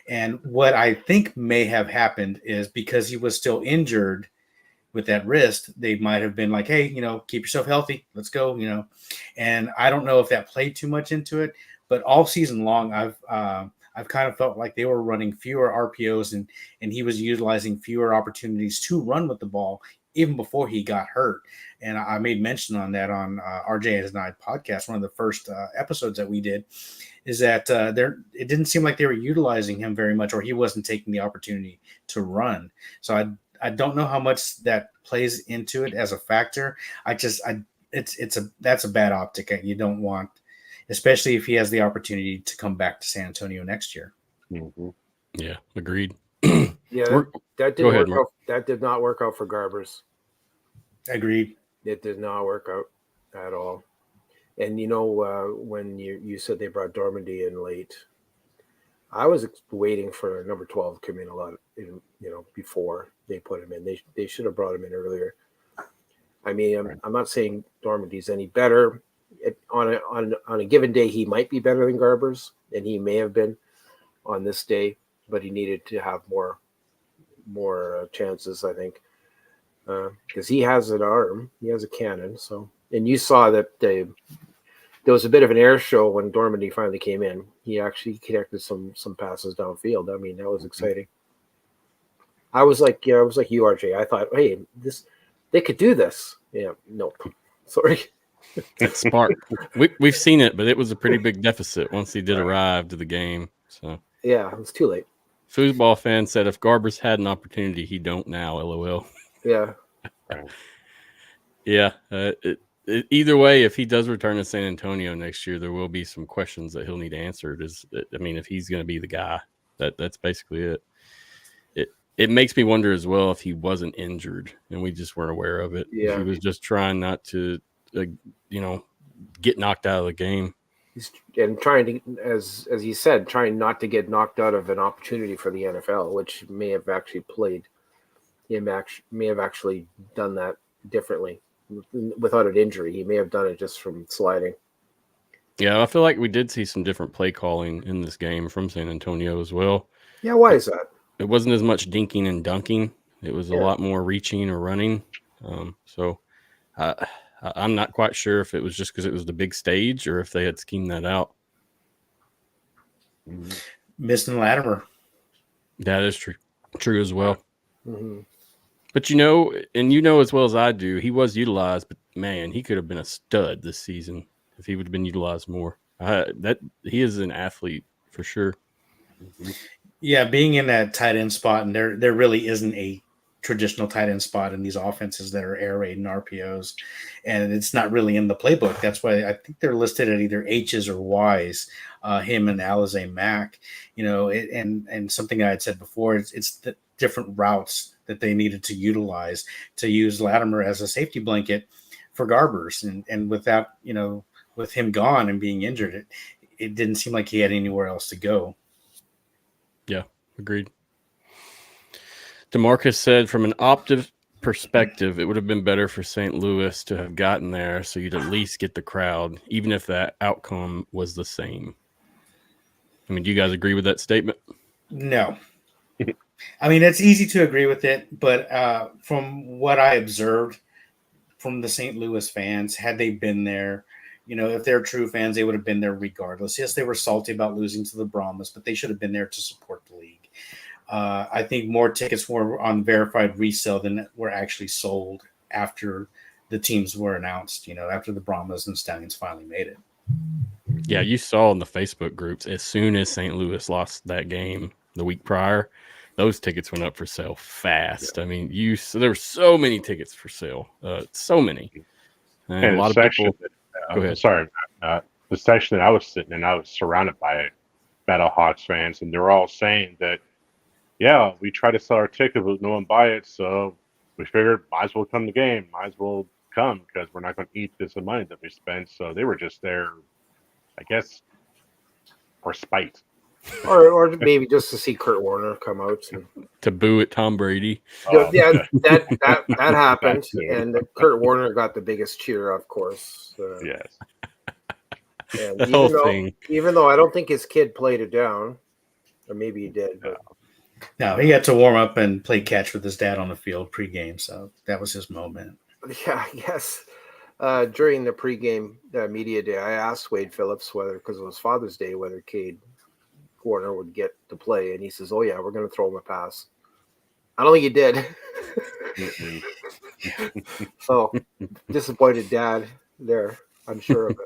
And what I think may have happened is because he was still injured with that wrist, they might have been like, hey, keep yourself healthy. Let's go, And I don't know if that played too much into it, but all season long, I've kind of felt like they were running fewer RPOs and he was utilizing fewer opportunities to run with the ball even before he got hurt. And I made mention on that on RJ's and I podcast, one of the first episodes that we did, is that it didn't seem like they were utilizing him very much, or he wasn't taking the opportunity to run. So I don't know how much that plays into it as a factor. That's a bad optic. You don't want, especially if he has the opportunity to come back to San Antonio next year. Mm-hmm. Yeah, agreed. Yeah, that did not work out for Garbers. Agreed. It did not work out at all. And when you said they brought Dormandy in late, I was waiting for number 12 to come in a lot, before they put him in. They should have brought him in earlier. I mean, I'm not saying Dormandy's any better. On a given day, he might be better than Garbers, and he may have been on this day, but he needed to have more chances, I think, because he has an arm, he has a cannon. So, and you saw that there was a bit of an air show when Dormandy finally came in. He actually connected some passes downfield. I mean, that was exciting. I was like you, RJ. I thought, hey, they could do this. Yeah, nope. Sorry. It's smart. We've seen it, but it was a pretty big deficit once he did arrive to the game. So yeah, it was too late. Foosball fan said if Garbers had an opportunity, he don't now. LOL. Yeah. Yeah. Either way, if he does return to San Antonio next year, there will be some questions that he'll need answered. If he's going to be the guy, that's basically it. It makes me wonder as well if he wasn't injured and we just weren't aware of it. Yeah. If he was just trying not to, get knocked out of the game. And trying to, as he said, trying not to get knocked out of an opportunity for the NFL, which may have actually played. He may have actually done that differently without an injury. He may have done it just from sliding. Yeah, I feel like we did see some different play calling in this game from San Antonio as well. Yeah, why is that? It wasn't as much dinking and dunking. It was a lot more reaching or running. So I'm not quite sure if it was just because it was the big stage or if they had schemed that out. Missing Latimer. That is true as well. Mm-hmm. But as well as I do, he was utilized, but man, he could have been a stud this season if he would have been utilized more. That he is an athlete for sure. Mm-hmm. Yeah, being in that tight end spot, and there really isn't a traditional tight end spot in these offenses that are air raid and RPOs, and it's not really in the playbook. That's why I think they're listed at either H's or Y's. Him and Alize Mack, and something I had said before, it's the different routes that they needed to utilize to use Latimer as a safety blanket for Garbers, and without with him gone and being injured, it didn't seem like he had anywhere else to go. Yeah, agreed. DeMarcus said, from an optic perspective, it would have been better for St. Louis to have gotten there so you'd at least get the crowd, even if that outcome was the same. I mean, do you guys agree with that statement? No. I mean, it's easy to agree with it, but from what I observed from the St. Louis fans, had they been there, if they're true fans, they would have been there regardless. Yes, they were salty about losing to the Brahmas, but they should have been there to support the league. I think more tickets were on verified resale than were actually sold after the teams were announced, after the Brahmas and Stallions finally made it. Yeah, you saw in the Facebook groups, as soon as St. Louis lost that game the week prior, those tickets went up for sale fast. Yeah. I mean, there were so many tickets for sale, so many. And a lot of people. Go ahead. Sorry, the section that I was sitting in, I was surrounded by Battlehawks fans, and they're all saying that, yeah, we try to sell our ticket, but no one buy it, so we figured might as well come to the game, might as well come because we're not going to eat this money that we spent. So they were just there, I guess, for spite. Or maybe just to see Kurt Warner come out and to boo at Tom Brady. Yeah, that happened, and Kurt Warner got the biggest cheer, of course. Yes. And the whole thing. Even though I don't think his kid played it down, or maybe he did, but No, he had to warm up and play catch with his dad on the field pregame, so that was his moment. Yeah, yes. During the pregame media day, I asked Wade Phillips because it was Father's Day, whether Cade Warner would get to play, and he says, "Oh yeah, we're going to throw him a pass." I don't think he did. So disappointed dad there. I'm sure of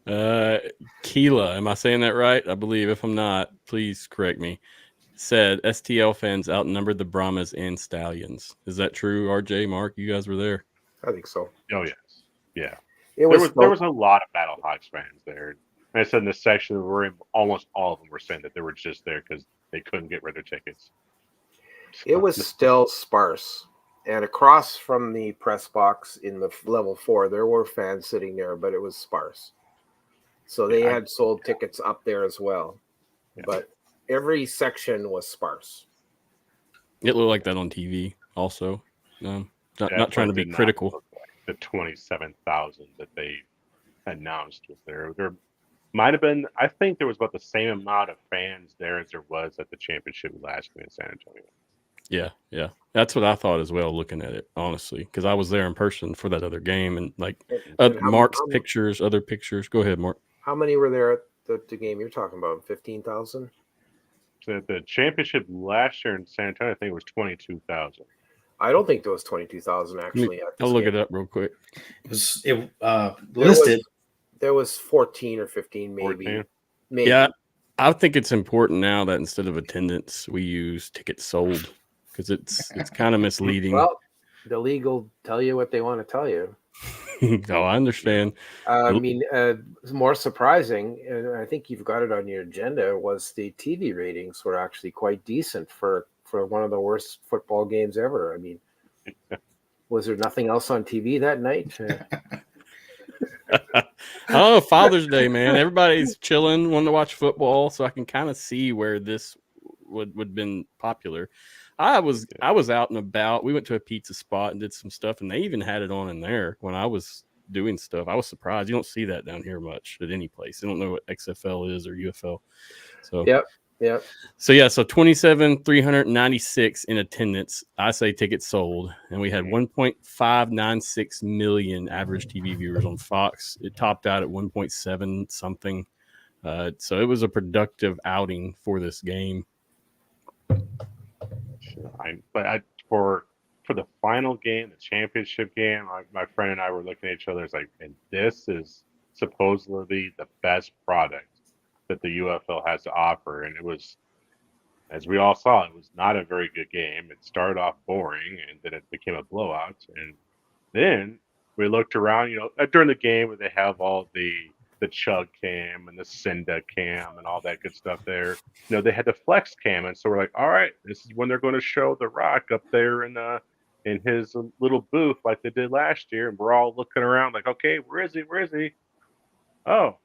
it. Keela, am I saying that right? I believe. If I'm not, please correct me. Said STL fans outnumbered the Brahmas and Stallions. Is that true, RJ, Mark? You guys were there. I think so. Oh yes, yeah. There was a lot of Battlehawks fans there. And I said in the section where almost all of them were saying that they were just there because they couldn't get rid of their tickets. It was still sparse. And across from the press box in the level 4, there were fans sitting there, but it was sparse. So they had sold tickets up there as well. Yeah. But every section was sparse. It looked like that on TV also. Not trying to be critical. Like the 27,000 that they announced was there. There might have been, I think there was about the same amount of fans there as there was at the championship last year in San Antonio. Yeah. That's what I thought as well, looking at it, honestly, because I was there in person for that other game and Mark's pictures, other pictures. Go ahead, Mark. How many were there at the game you're talking about? 15,000? So the championship last year in San Antonio, I think it was 22,000. I don't think there was 22,000 actually. I'll look it up real quick. It was listed. There was 14 or 15 maybe. 14? Maybe. Yeah, I think it's important now that instead of attendance, we use tickets sold because it's kind of misleading. Well, the league will tell you what they want to tell you. Oh, I understand. More surprising, and I think you've got it on your agenda, was the TV ratings were actually quite decent for one of the worst football games ever. I mean, was there nothing else on TV that night? Oh, Father's Day, man. Everybody's chilling, wanting to watch football, so I can kind of see where this would been popular. I was out and about. We went to a pizza spot and did some stuff, and they even had it on in there when I was doing stuff. I was surprised. You don't see that down here much at any place. You don't know what XFL is or UFL. So Yep. So 27,396 in attendance. I say tickets sold, and we had 1.596 million average TV viewers on Fox. It topped out at 1.7 something. So it was a productive outing for this game. For the final game, the championship game, my friend and I were looking at each other. It's like, and this is supposedly the best product that the UFL has to offer. And it was, as we all saw, it was not a very good game. It started off boring, and then it became a blowout. And then we looked around, during the game where they have all the chug cam and the Cinda cam and all that good stuff there. They had the flex cam, and so we're like, all right, this is when they're going to show The Rock up there in his little booth like they did last year. And we're all looking around like, okay, where is he? Oh,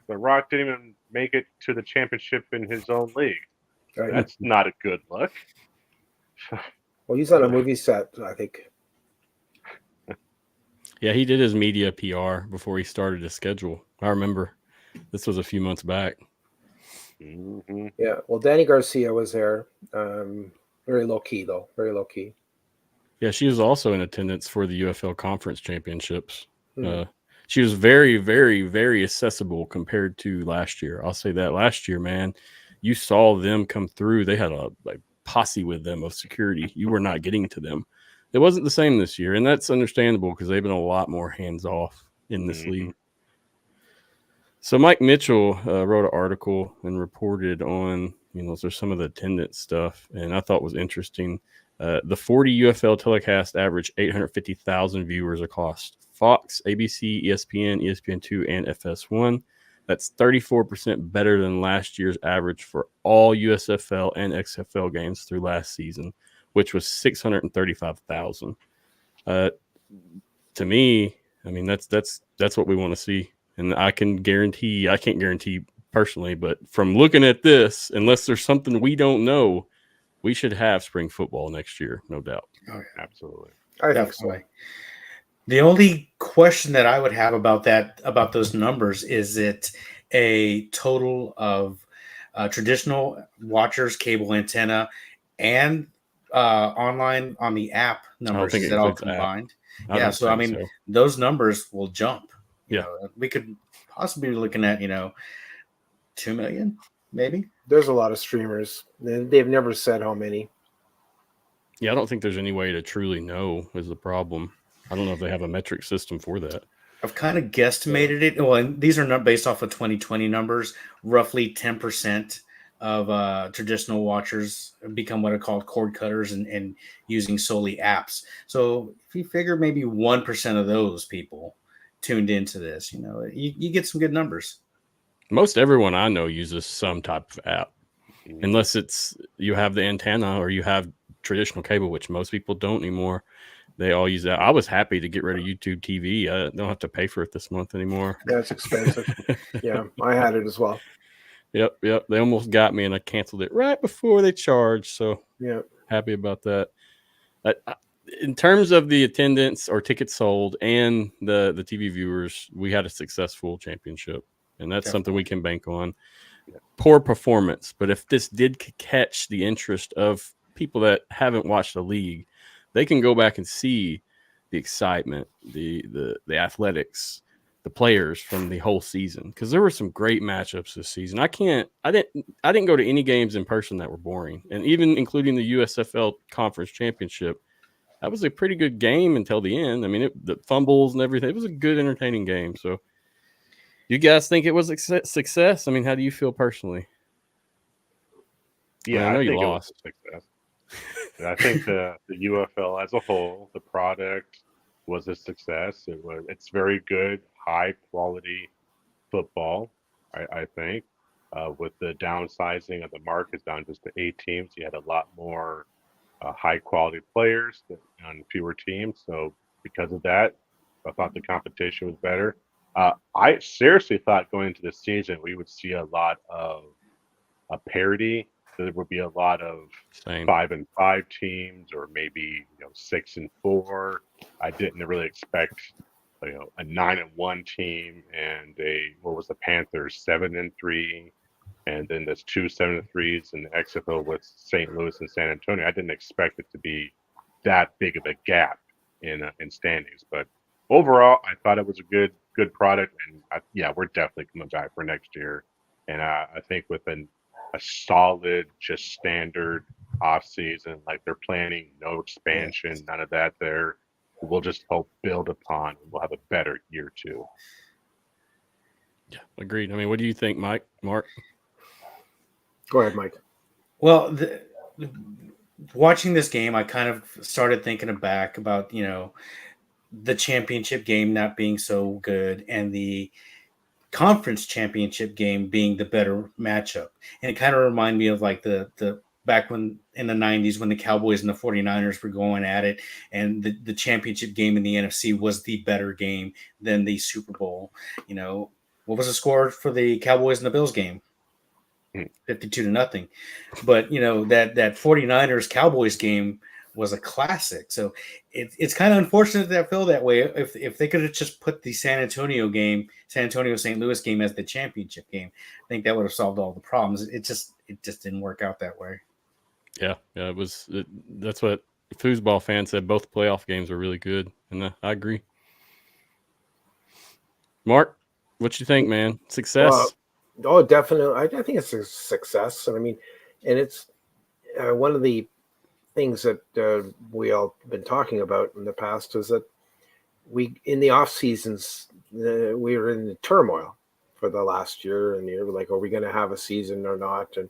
The Rock didn't even make it to the championship in his own league. Right. That's not a good look. Well, he's on a movie set, I think. Yeah, he did his media PR before he started his schedule. I remember this was a few months back. Mm-hmm. Yeah, well, Danny Garcia was there. Very low key, though. Very low key. Yeah, she was also in attendance for the UFL Conference Championships. She was very, very, very accessible compared to last year. I'll say that. Last year, man, you saw them come through. They had a posse with them of security. You were not getting to them. It wasn't the same this year, and that's understandable because they've been a lot more hands-off in this league. So Mike Mitchell wrote an article and reported on, there's some of the attendance stuff, and I thought was interesting. The 40 UFL telecast averaged 850,000 viewers across Fox, ABC, ESPN, ESPN2, and FS1. That's 34% better than last year's average for all USFL and XFL games through last season, which was 635,000. To me, I mean, that's what we want to see. And I can't guarantee personally, but from looking at this, unless there's something we don't know, we should have spring football next year, no doubt. Oh, yeah, absolutely. I think so. The only question that I would have about those numbers, is it a total of traditional watchers, cable antenna, and online on the app I don't numbers. think Is it that all includes app. combined? I Yeah. don't So I think mean, so. those numbers will jump. You Yeah. know, we could possibly be looking at 2 million, maybe. There's a lot of streamers. They've never said how many. Yeah, I don't think there's any way to truly know is the problem. I don't know if they have a metric system for that. I've kind of guesstimated it. Well, and these are not based off of 2020 numbers. Roughly 10% of traditional watchers become what are called cord cutters and using solely apps. So if you figure maybe 1% of those people tuned into this, you get some good numbers. Most everyone I know uses some type of app, unless it's you have the antenna or you have traditional cable, which most people don't anymore. They all use that. I was happy to get rid of YouTube TV. I don't have to pay for it this month anymore. Yeah, it's expensive. Yeah, I had it as well. Yep. They almost got me, and I canceled it right before they charged. So Yeah, happy about that. In terms of the attendance or tickets sold and the TV viewers, we had a successful championship, and that's something we can bank on. Poor performance, but if this did catch the interest of people that haven't watched the league, they can go back and see the excitement, the athletics, the players from the whole season, because there were some great matchups this season. I didn't go to any games in person that were boring, and even including the USFL Conference Championship, that was a pretty good game until the end. I mean, the fumbles and everything. It was a good, entertaining game. So, you guys think it was a success? I mean, how do you feel personally? Yeah, I know you think lost. It was a success. I think the UFL as a whole, the product was a success. It's very good, high quality football. I think with the downsizing of the markets down just to 8 teams, you had a lot more high quality players on fewer teams. So because of that, I thought the competition was better. I seriously thought going into the season we would see a lot of a parity. There would be a lot of 5-5 teams, or maybe 6-4. I didn't really expect a 9-1 team and what was the Panthers 7-3, and then there's 2 7-3s in the XFL with St. Louis and San Antonio. I didn't expect it to be that big of a gap in standings, but overall, I thought it was a good product, and we're definitely coming back for next year. And I think with a solid, just standard off season, like they're planning no expansion, none of that. We'll just help build upon, and we'll have a better year too. Yeah, agreed. I mean, what do you think, Mark? go ahead, Mike. Well, watching this game, I kind of started thinking back about the championship game not being so good and the conference championship game being the better matchup. And it kind of reminded me of like the back when in the 90s when the Cowboys and the 49ers were going at it, and the championship game in the NFC was the better game than the Super Bowl. What was the score for the Cowboys and the Bills game? 52-0. But that 49ers Cowboys game was a classic. So it's kind of unfortunate that I feel that way. If they could have just put the San Antonio St. Louis game as the championship game, I think that would have solved all the problems. It just didn't work out that way. Yeah, it was. That's what foosball fans said. Both playoff games were really good, and I agree. Mark, what you think, man? Success? Oh, definitely. I think it's a success. I mean, and it's one of the things that we all been talking about in the past is that in the off seasons we were in the turmoil for the last year, and you're like, are we going to have a season or not? And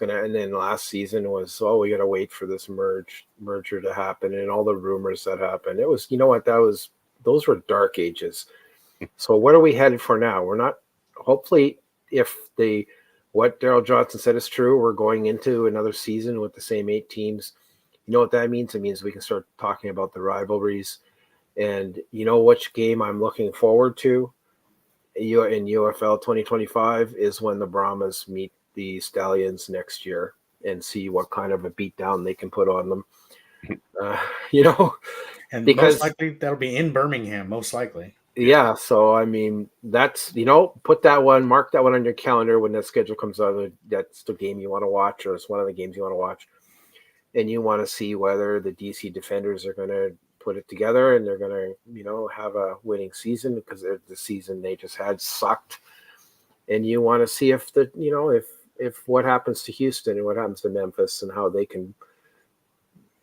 and then last season was, we got to wait for this merger to happen, and all the rumors that happened. It was, those were dark ages. So what are we headed for now? We're not, hopefully, if what Daryl Johnson said is true, we're going into another season with the same 8 teams. You know what that means? It means we can start talking about the rivalries. And which game I'm looking forward to in UFL 2025 is when the Brahmas meet the Stallions next year, and see what kind of a beatdown they can put on them. And because most likely that'll be in Birmingham, most likely. Yeah, so I mean, that's mark that one on your calendar when the schedule comes out. That's the game you want to watch, or it's one of the games you want to watch, and you want to see whether the DC Defenders are going to put it together and they're going to have a winning season, because the season they just had sucked, and you want to see if if what happens to Houston and what happens to Memphis and how they can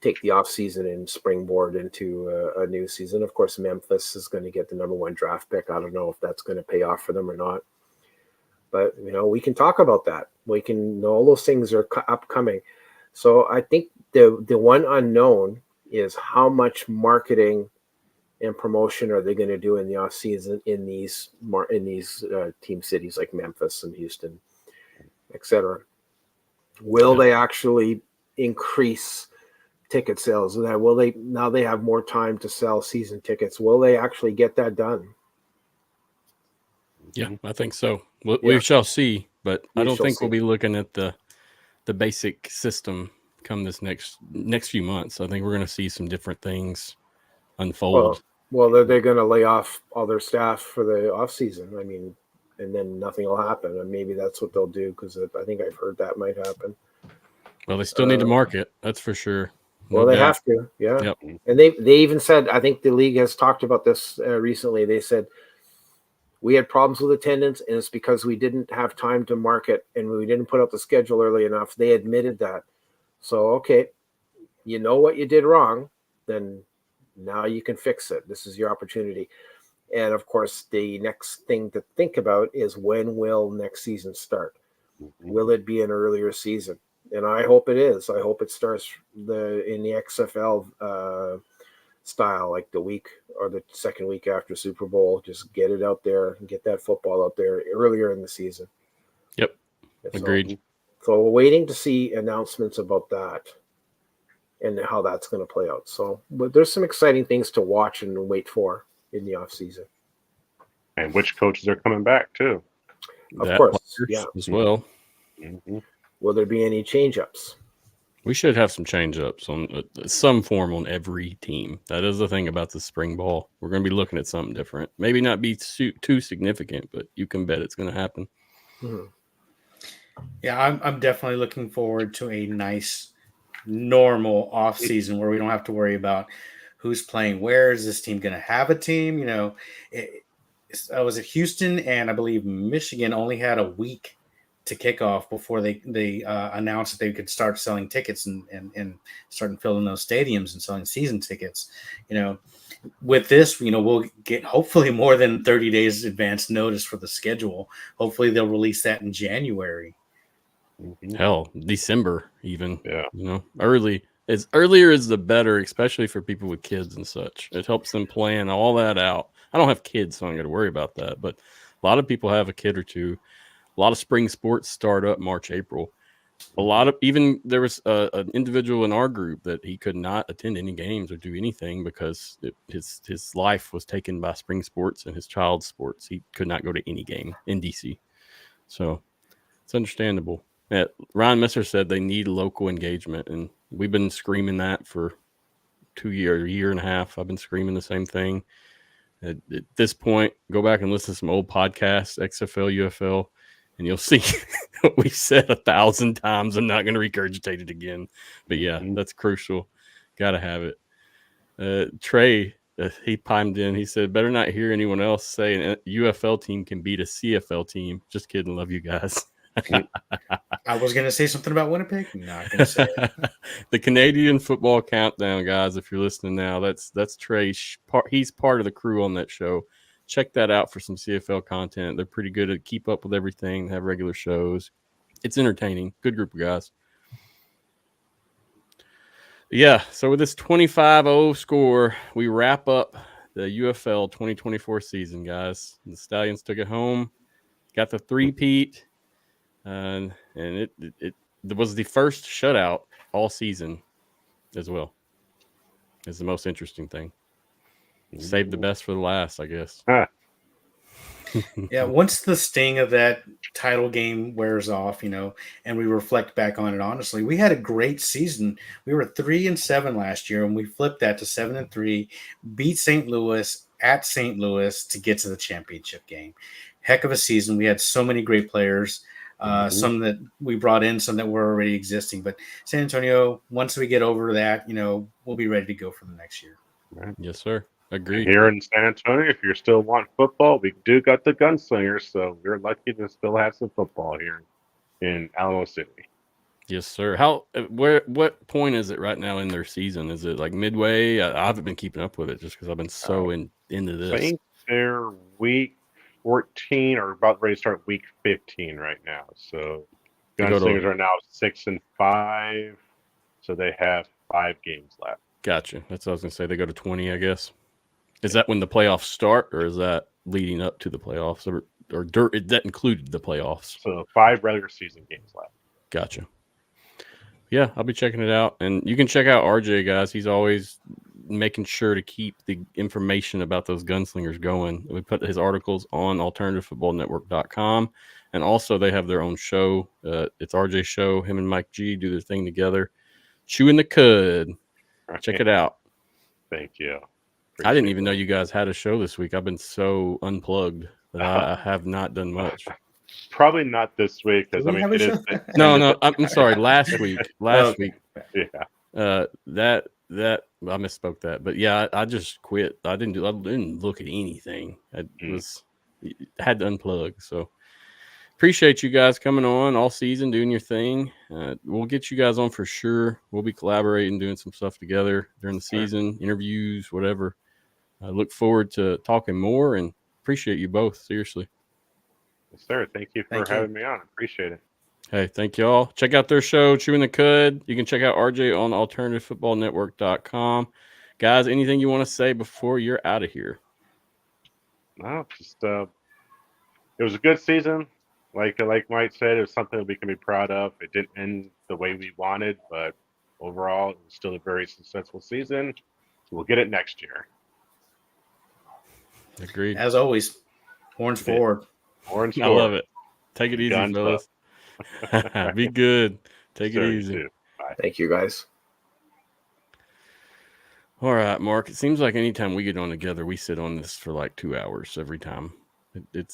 take the off season and springboard into a new season. Of course, Memphis is going to get the number 1 draft pick. I don't know if that's going to pay off for them or not, but we can talk about that. All those things are upcoming. So I think the one unknown is how much marketing and promotion are they going to do in the off season in these team cities like Memphis and Houston, etc. Will they actually increase ticket sales? Now they have more time to sell season tickets. Will they actually get that done? Yeah, I think so. We shall see, but I don't think we'll be looking at the basic system come this next few months. I think we're going to see some different things unfold. Well, they're going to lay off all their staff for the off season. I mean, and then nothing will happen. And maybe that's what they'll do, because I think I've heard that might happen. Well, they still need to market. That's for sure. Well, they have to, yeah. Yep. And they even said, I think the league has talked about this recently. They said, we had problems with attendance, and it's because we didn't have time to market and we didn't put out the schedule early enough. They admitted that. So, okay, you know what you did wrong, then now you can fix it. This is your opportunity. And, of course, the next thing to think about is, when will next season start? Will it be an earlier season? And I hope it is. I hope it starts in the XFL style, like the week or the second week after Super Bowl. Just get it out there and get that football out there earlier in the season. Yep. Agreed. So we're waiting to see announcements about that and how that's going to play out. So, but there's some exciting things to watch and wait for in the off season. And which coaches are coming back too? Of course, yeah, as well. Mm-hmm. Will there be any change-ups? We should have some change-ups on some form on every team. That is the thing about the spring ball. We're going to be looking at something different. Maybe not be too significant, but you can bet it's going to happen. Mm-hmm. Yeah, I'm definitely looking forward to a nice, normal off season where we don't have to worry about who's playing where. Is this team going to have a team? I was at Houston, and I believe Michigan only had a week to kick off before they announced that they could start selling tickets and starting filling those stadiums and selling season tickets. With this, we'll get hopefully more than 30 days advance notice for the schedule. Hopefully they'll release that in January. Hell, December even. Yeah. Earlier is the better, especially for people with kids and such. It helps them plan all that out. I don't have kids, so I don't got to worry about that. But a lot of people have a kid or two. A lot of spring sports start up March, April. There was an individual in our group that he could not attend any games or do anything because his life was taken by spring sports and his child's sports. He could not go to any game in DC. So it's understandable. Ryan Messer said they need local engagement, and we've been screaming that for a year and a half. I've been screaming the same thing. At this point, go back and listen to some old podcasts, XFL, UFL, and you'll see what we've said 1,000 times. I'm not going to regurgitate it again. But, yeah, that's crucial. Got to have it. Trey, he chimed in. He said, better not hear anyone else say an UFL team can beat a CFL team. Just kidding. Love you guys. I was going to say something about Winnipeg. Not going to say it. The Canadian Football Countdown, guys, if you're listening now, that's Trey. He's part of the crew on that show. Check that out for some CFL content. They're pretty good at keep up with everything, have regular shows. It's entertaining. Good group of guys. Yeah, so with this 25-0 score, we wrap up the UFL 2024 season, guys. The Stallions took it home, got the three-peat, and it was the first shutout all season as well. It's the most interesting thing. Save the best for the last, I guess. Yeah, once the sting of that title game wears off, and we reflect back on it honestly, we had a great season. We were 3-7 last year, and we flipped that to 7-3, beat St. Louis at St. Louis to get to the championship game. Heck of a season. We had so many great players, some that we brought in, some that were already existing. But San Antonio, once we get over that, we'll be ready to go for the next year. Right. Yes, sir. Agreed. Here in San Antonio, if you still want football, we do got the Gunslingers, so we're lucky to still have some football here in Alamo City. Yes, sir. What point is it right now in their season? Is it like midway? I haven't been keeping up with it just because I've been so into this. I think they're week 14 or about ready to start week 15 right now. So Gunslingers are now 6-5, so they have 5 games left. Gotcha. That's what I was gonna say. They go to 20, I guess. Is that when the playoffs start, or is that leading up to the playoffs, or that included the playoffs? So 5 regular season games left. Gotcha. Yeah, I'll be checking it out. And you can check out RJ, guys. He's always making sure to keep the information about those gunslingers going. We put his articles on alternativefootballnetwork.com. And also they have their own show. It's RJ's show. Him and Mike G do their thing together. Chewing the Cud. Check it out. Thank you. I didn't even know you guys had a show this week. I've been so unplugged that I have not done much. Probably not this week because it is. No. I'm sorry. Last week. Week. Yeah. That I misspoke that, but yeah, I just quit. I didn't look at anything. I had to unplug. So appreciate you guys coming on all season, doing your thing. We'll get you guys on for sure. We'll be collaborating, doing some stuff together during the season, interviews, whatever. I look forward to talking more and appreciate you both. Seriously. Yes, sir. Thank you for having me on. Appreciate it. Hey, thank you all. Check out their show, Chewing the Cud. You can check out RJ on alternativefootballnetwork.com. Guys, anything you want to say before you're out of here? No, just it was a good season. Like Mike said, it was something that we can be proud of. It didn't end the way we wanted, but overall, it was still a very successful season. So we'll get it next year. Agreed. As always, horns forward. Horns forward. I love it. Take it easy, fellas. Be good. Take it easy. Bye. Thank you, guys. All right, Mark. It seems like anytime we get on together, we sit on this for like 2 hours every time. It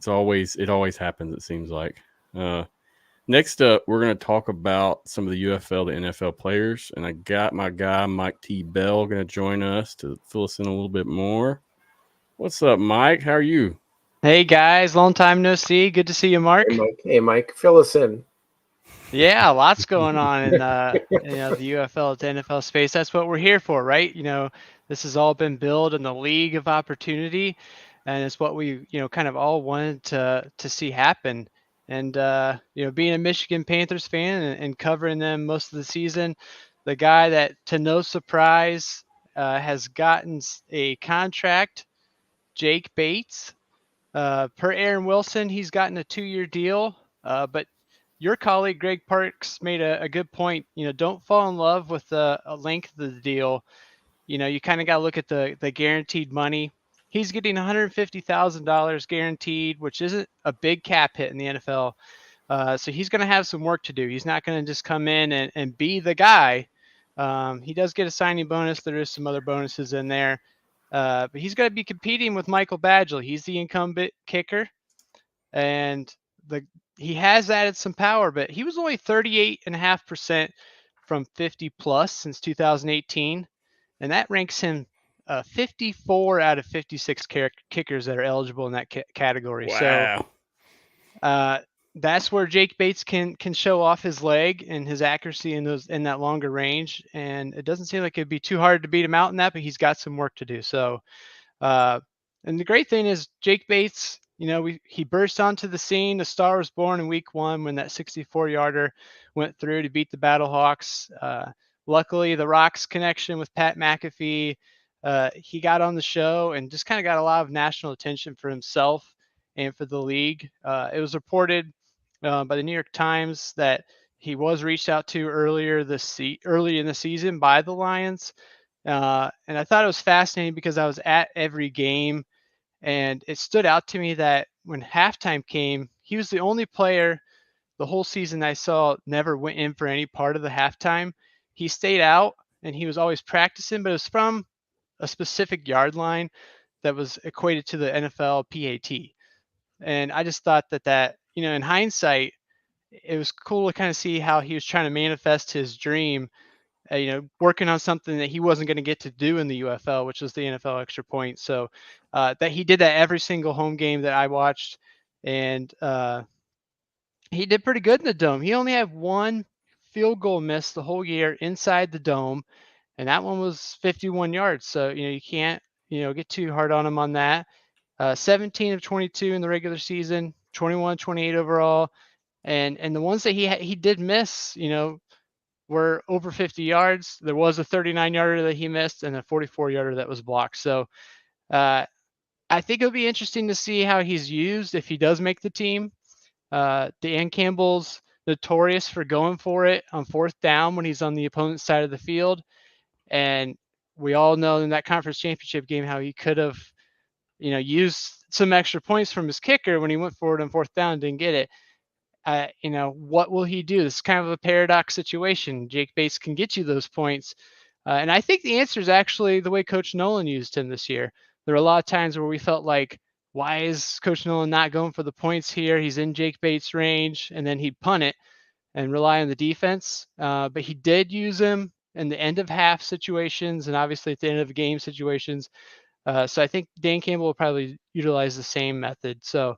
always happens. It seems like. Next up, we're going to talk about some of the UFL to NFL players, and I got my guy Mike T. Bell going to join us to fill us in a little bit more. What's up, Mike? How are you? Hey guys, long time no see. Good to see you, Mark. Hey Mike, fill us in. Yeah, lots going on in the UFL to NFL space. That's what we're here for, right? This has all been built in the league of opportunity, and it's what we kind of all wanted to see happen. And being a Michigan Panthers fan and covering them most of the season, the guy that, to no surprise, has gotten a contract, Jake Bates. Per Aaron Wilson, he's gotten a 2-year deal. But your colleague, Greg Parks, made a good point. Don't fall in love with the length of the deal. You kind of got to look at the guaranteed money. He's getting $150,000 guaranteed, which isn't a big cap hit in the NFL. So he's going to have some work to do. He's not going to just come in and be the guy. He does get a signing bonus. There is some other bonuses in there. But he's going to be competing with Michael Badgley. He's the incumbent kicker, and he has added some power, but he was only 38.5% from 50 plus since 2018, and that ranks him 54 out of 56 kickers that are eligible in that category. Wow. So that's where Jake Bates can show off his leg and his accuracy in that longer range. And it doesn't seem like it'd be too hard to beat him out in that, but he's got some work to do. So, and the great thing is Jake Bates, he burst onto the scene. The star was born in week 1 when that 64-yarder went through to beat the Battlehawks. Luckily, the Rocks connection with Pat McAfee, he got on the show and just kind of got a lot of national attention for himself and for the league. It was reported by the New York Times that he was reached out to early in the season by the Lions. And I thought it was fascinating because I was at every game, and it stood out to me that when halftime came, he was the only player the whole season I saw never went in for any part of the halftime. He stayed out and he was always practicing, but it was from a specific yard line that was equated to the NFL PAT. And I just thought that, in hindsight, it was cool to kind of see how he was trying to manifest his dream, working on something that he wasn't going to get to do in the UFL, which was the NFL extra point. So that he did that every single home game that I watched. And he did pretty good in the dome. He only had one field goal miss the whole year inside the dome, and that one was 51 yards. So, you can't, get too hard on him on that. 17 of 22 in the regular season, 21, 28 overall. And the ones that he did miss, were over 50 yards. There was a 39-yarder that he missed and a 44-yarder that was blocked. So I think it'll be interesting to see how he's used if he does make the team. Dan Campbell's notorious for going for it on fourth down when he's on the opponent's side of the field. And we all know in that conference championship game how he could have, used some extra points from his kicker when he went forward on fourth down and didn't get it. What will he do? This is kind of a paradox situation. Jake Bates can get you those points. And I think the answer is actually the way Coach Nolan used him this year. There were a lot of times where we felt like, why is Coach Nolan not going for the points here? He's in Jake Bates' range, and then he'd punt it and rely on the defense. But he did use him in the end of half situations and obviously at the end of game situations. So I think Dan Campbell will probably utilize the same method. So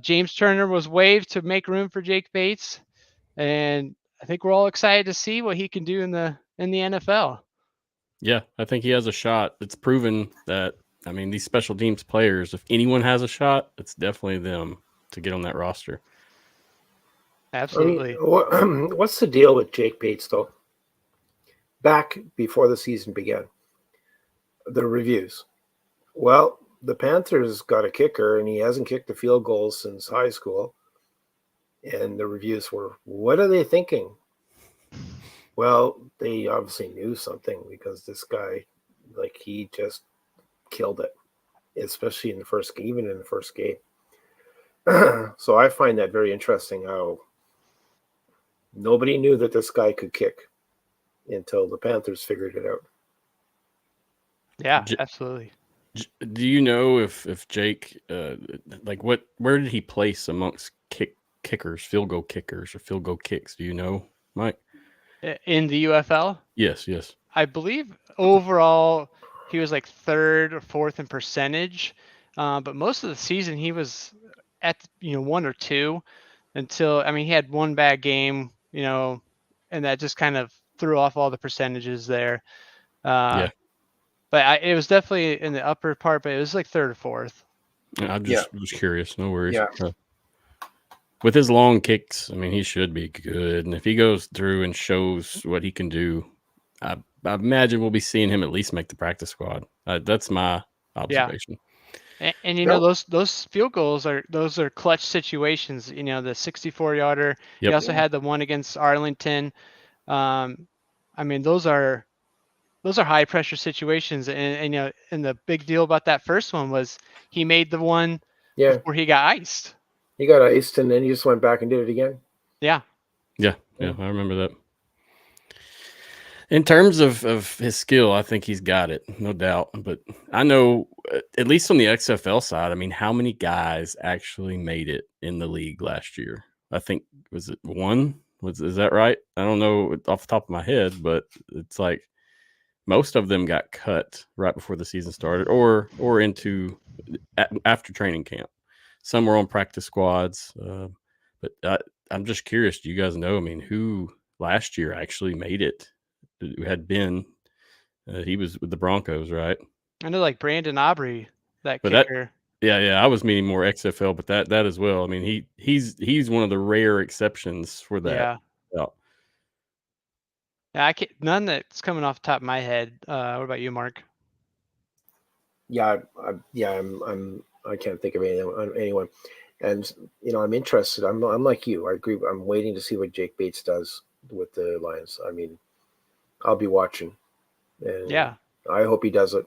James Turner was waived to make room for Jake Bates, and I think we're all excited to see what he can do in the NFL. Yeah, I think he has a shot. It's proven that, these special teams players, if anyone has a shot, it's definitely them to get on that roster. Absolutely. What's the deal with Jake Bates, though? Back before the season began, the reviews. Well, the Panthers got a kicker, and he hasn't kicked a field goal since high school. And the reviews were, what are they thinking? Well, they obviously knew something because this guy, he just killed it, especially in the first game, even in the first game. So I find that very interesting how nobody knew that this guy could kick until the Panthers figured it out. Yeah, absolutely. Do you know if Jake, where did he place amongst kickers, field goal kickers or field goal kicks? Do you know, Mike? In the UFL? Yes. I believe overall he was like third or fourth in percentage, but most of the season he was at one or two until he had one bad game, and that just kind of threw off all the percentages there. Yeah. But it was definitely in the upper part, but it was like third or fourth. I just was curious. No worries. Yeah. With his long kicks, he should be good. And if he goes through and shows what he can do, I imagine we'll be seeing him at least make the practice squad. That's my observation. Yeah. And those field goals are clutch situations. The 64-yarder. He also had the one against Arlington. Those are high pressure situations, and the big deal about that first one was he made the one before he got iced. He got iced, and then he just went back and did it again. Yeah, I remember that. In terms of his skill, I think he's got it, no doubt. But I know, at least on the XFL side, how many guys actually made it in the league last year? I think, was it one? Is that right? I don't know off the top of my head, but it's like most of them got cut right before the season started or after training camp. Some were on practice squads. But I'm just curious, do you guys know, who last year actually made it? Who had been? He was with the Broncos, right? I know, like Brandon Aubrey, that kicker. I was meaning more XFL, but that as well. He's one of the rare exceptions for that. Yeah. I can't, none that's coming off the top of my head. What about you, Mark? Yeah, I can't think of anyone. And I'm interested. I'm like you. I agree. I'm waiting to see what Jake Bates does with the Lions. I'll be watching. And I hope he does it.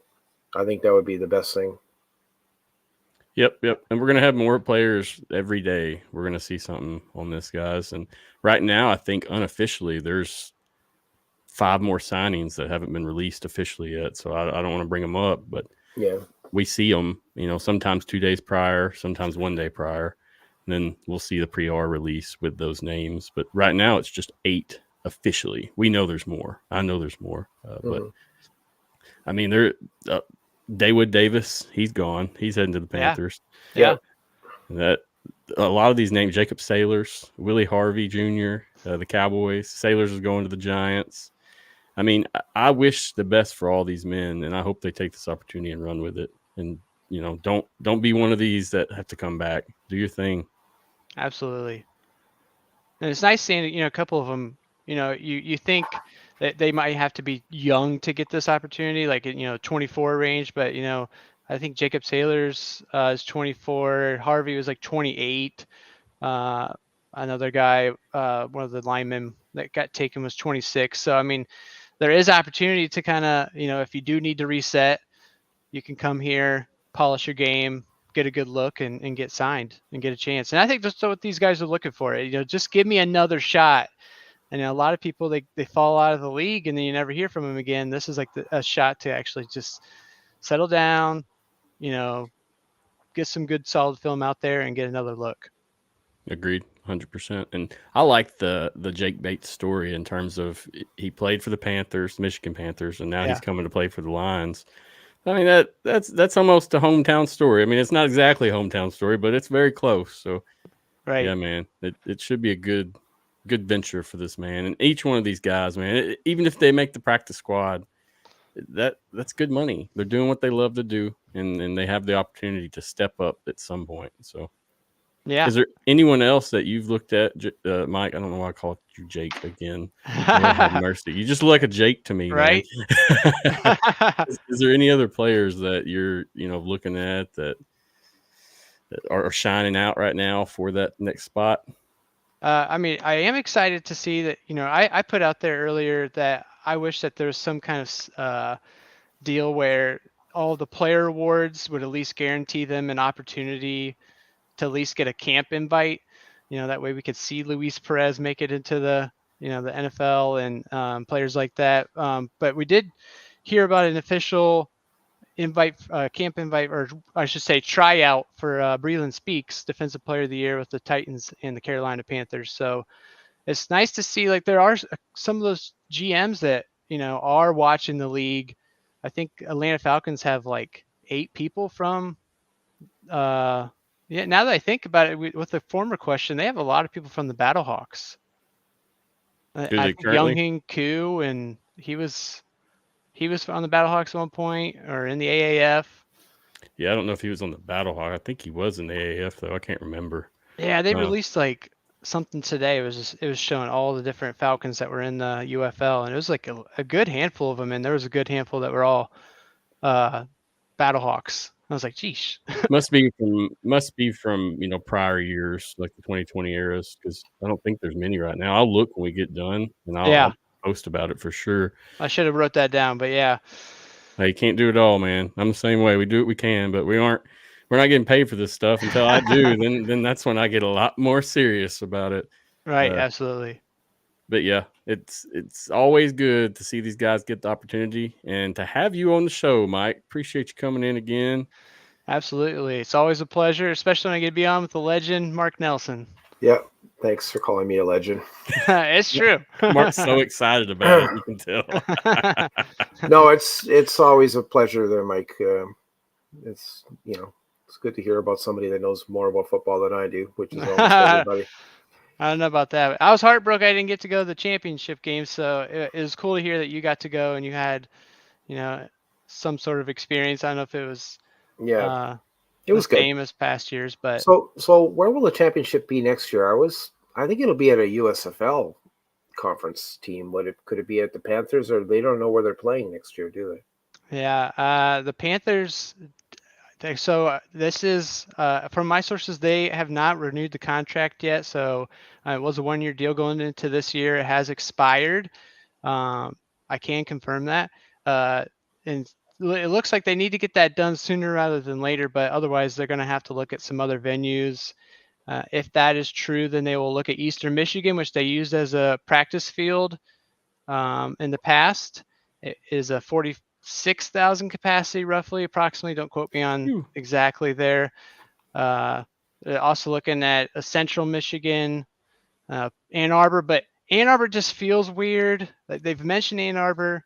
I think that would be the best thing. Yep. And we're going to have more players every day. We're going to see something on this, guys. And right now, I think unofficially there's 5 more signings that haven't been released officially yet. So I don't want to bring them up, but we see them, sometimes 2 days prior, sometimes 1 day prior. And then we'll see the pre-R release with those names. But right now it's just 8 officially. We know there's more. I know there's more. But I mean, Dawood Davis, he's gone. He's heading to the Panthers. Yeah. That a lot of these names, Jacob Sailors, Willie Harvey Jr., the Cowboys. Sailors is going to the Giants. I mean, I wish the best for all these men, and I hope they take this opportunity and run with it. And don't be one of these that have to come back. Do your thing. Absolutely. And it's nice seeing, a couple of them. You think that they might have to be young to get this opportunity, like 24 range, but I think Jacob Sailors is 24. Harvey was like 28. Another guy, one of the linemen that got taken was 26. So I mean, there is opportunity to kind of, if you do need to reset, you can come here, polish your game, get a good look, and get signed and get a chance. And I think that's what these guys are looking for. Just give me another shot. And a lot of people, they fall out of the league and then you never hear from them again. This is like a shot to actually just settle down, get some good solid film out there and get another look. Agreed, 100%. And I like the Jake Bates story in terms of he played for the Panthers, Michigan Panthers, and now he's coming to play for the Lions. I mean, that's almost a hometown story. I mean, it's not exactly a hometown story, but it's very close. So, right. Yeah, man, it should be a good venture for this man. And each one of these guys, man, even if they make the practice squad, that's good money. They're doing what they love to do, and they have the opportunity to step up at some point. So, yeah. Is there anyone else that you've looked at, Mike? I don't know why I called you Jake again. Lord have mercy. You just look like a Jake to me, right? Is there any other players that you're, looking at that are shining out right now for that next spot? I mean, I am excited to see that, I put out there earlier that I wish that there was some kind of deal where all the player awards would at least guarantee them an opportunity to at least get a camp invite. That way we could see Luis Perez make it into the, the NFL and players like that. But we did hear about an official camp invite, or I should say tryout for Breland Speaks, Defensive Player of the Year with the Titans and the Carolina Panthers. So it's nice to see like there are some of those GMs that, are watching the league. I think Atlanta Falcons have like 8 people from now that I think about it, with the former question, they have a lot of people from the Battlehawks. I think Young-Hing Koo, and he was on the Battlehawks at one point, or in the AAF. Yeah, I don't know if he was on the Battlehawk. I think he was in the AAF, though. I can't remember. Yeah, they released like something today. It was showing all the different Falcons that were in the UFL, and it was like a good handful of them, and there was a good handful that were all Battlehawks. I was like, geesh. must be from prior years, like the 2020 eras, because I don't think there's many right now. I'll look when we get done, and I'll post about it for sure. I should have wrote that down, but yeah. Hey, you can't do it all, man. I'm the same way. We do what we can, but we're not getting paid for this stuff until I do. then that's when I get a lot more serious about it. Right, absolutely. But yeah, it's always good to see these guys get the opportunity and to have you on the show, Mike. Appreciate you coming in again. Absolutely. It's always a pleasure, especially when I get to be on with the legend, Mark Nelson. Yeah. Thanks for calling me a legend. It's true. Mark's so excited about it. You can tell. No, it's always a pleasure there, Mike. It's good to hear about somebody that knows more about football than I do, which is almost everybody. I don't know about that. I was heartbroken I didn't get to go to the championship game, so it was cool to hear that you got to go and you had, some sort of experience. I don't know if it was it was good. Same as past years, but so where will the championship be next year? I think it'll be at a USFL conference team. Could it be at the Panthers, or they don't know where they're playing next year, do they? Yeah, the Panthers. So this is from my sources, they have not renewed the contract yet. So it was a 1-year deal going into this year. It has expired. I can confirm that. And it looks like they need to get that done sooner rather than later, but otherwise they're going to have to look at some other venues. If that is true, then they will look at Eastern Michigan, which they used as a practice field in the past. It is a 6,000 capacity, roughly, approximately. Don't quote me on Phew. exactly there. Also looking at Central Michigan, Ann Arbor, but Ann Arbor just feels weird. Like they've mentioned Ann Arbor,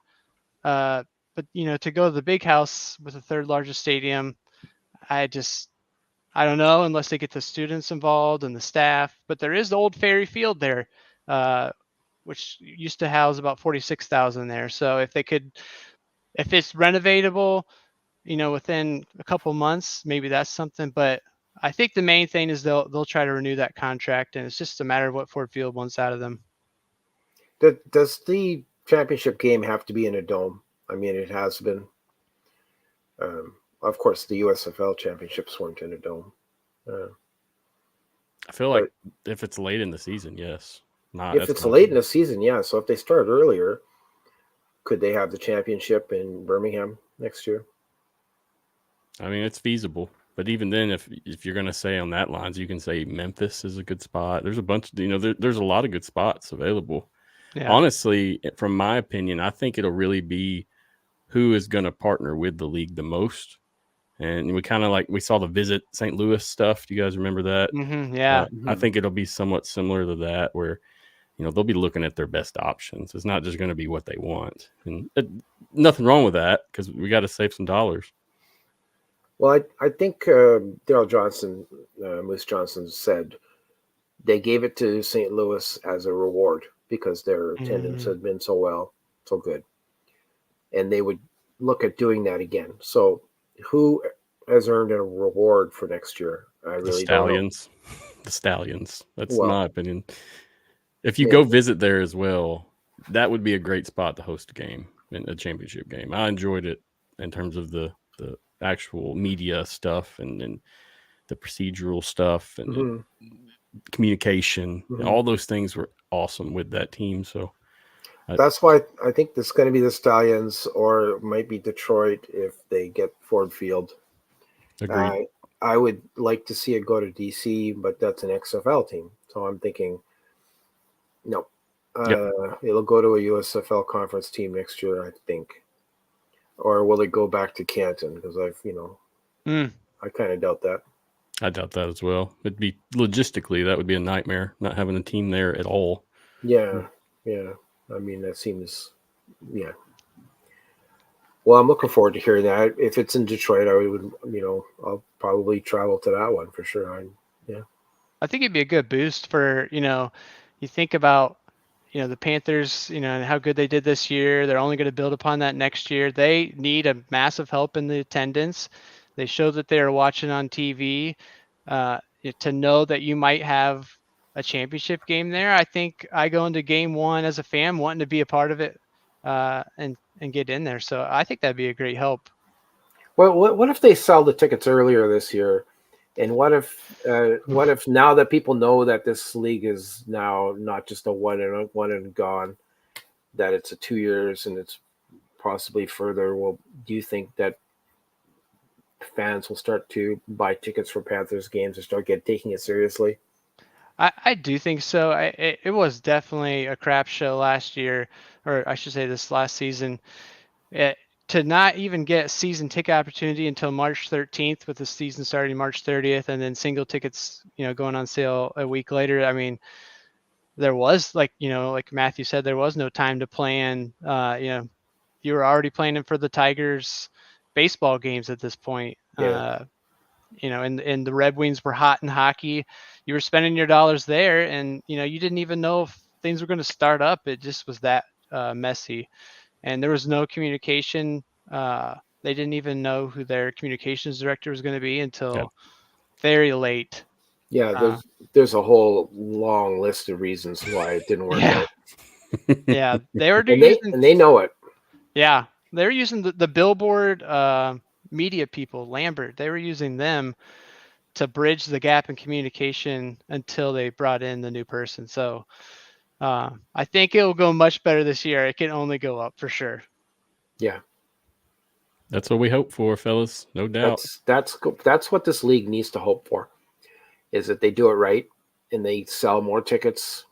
but to go to the big house with the third largest stadium, I don't know unless they get the students involved and the staff. But there is the old Ferry Field there, which used to house about 46,000 there. So if it's renovatable, within a couple months, maybe that's something. But I think the main thing is they'll try to renew that contract, and it's just a matter of what Ford Field wants out of them. Does the championship game have to be in a dome? I mean, it has been. Of course, the USFL championships weren't in a dome. I feel like if it's late in the season, yes. If it's late in the season, yeah. So if they start earlier, could they have the championship in Birmingham next year? I mean, it's feasible. But even then, if you're going to say on that lines, you can say Memphis is a good spot. There's a bunch, there's a lot of good spots available. Yeah. Honestly, from my opinion, I think it'll really be who is going to partner with the league the most. And we kind of we saw the Visit St. Louis stuff. Do you guys remember that? Mm-hmm, yeah. I think it'll be somewhat similar to that where, they'll be looking at their best options. It's not just going to be what they want. And nothing wrong with that because we got to save some dollars. Well, I think Daryl Johnson, Moose Johnson said they gave it to St. Louis as a reward because their attendance had been so good. And they would look at doing that again. So who has earned a reward for next year? I really don't know. The Stallions. That's my opinion. If you go visit there as well, that would be a great spot to host a game, a championship game. I enjoyed it in terms of the actual media stuff and the procedural stuff and communication. All those things were awesome with that team. So that's why I think this is going to be the Stallions, or it might be Detroit if they get Ford Field. Agreed. I would like to see it go to DC, but that's an XFL team. So I'm thinking, no, it'll go to a USFL conference team next year, I think. Or will it go back to Canton? Because I kind of doubt that. I doubt that as well. It'd be logistically, that would be a nightmare, not having a team there at all. Yeah. I mean, that seems, Well, I'm looking forward to hearing that. If it's in Detroit, I would, I'll probably travel to that one for sure. I think it'd be a good boost for, you think about, the Panthers, and how good they did this year. They're only going to build upon that next year. They need a massive help in the attendance. They show that they are watching on TV. To know that you might have a championship game there, I think I go into game one as a fan wanting to be a part of it and get in there. So I think that'd be a great help. Well, what if they sell the tickets earlier this year? And what if now that people know that this league is now not just a one and gone, that it's a 2 years and it's possibly further? Well, do you think that fans will start to buy tickets for Panthers games and start taking it seriously? I do think so. It was definitely a crap show last year, or I should say this last season. To not even get season ticket opportunity until March 13th, with the season starting March 30th, and then single tickets, going on sale a week later. I mean, there was like Matthew said, there was no time to plan. You were already planning for the Tigers baseball games at this point. Yeah. And the Red Wings were hot in hockey. You were spending your dollars there, and you didn't even know if things were going to start up. It just was that messy. And there was no communication. They didn't even know who their communications director was going to be until very late. Yeah, there's a whole long list of reasons why it didn't work out. Yeah, they were and they know it. Yeah, they were using the Billboard media people, Lambert. They were using them to bridge the gap in communication until they brought in the new person. So I think it will go much better this year. It can only go up for sure. Yeah. That's what we hope for, fellas. No doubt. That's what this league needs to hope for, is that they do it right and they sell more tickets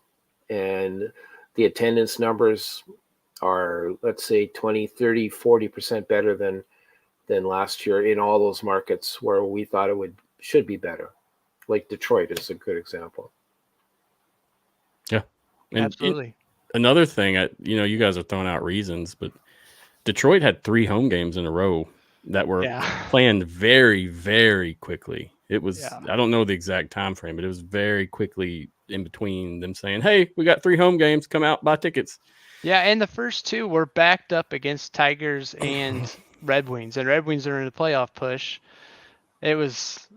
and the attendance numbers are, let's say, 20, 30, 40% better than last year in all those markets where we thought it should be better. Like Detroit is a good example. Yeah. And Absolutely. another thing, you guys are throwing out reasons, but Detroit had 3 home games in a row that were planned very, very quickly. It was, I don't know the exact time frame, but it was very quickly in between them saying, hey, we got 3 home games, come out, buy tickets. Yeah, and the first 2 were backed up against Tigers and Red Wings, and Red Wings are in a playoff push. It was,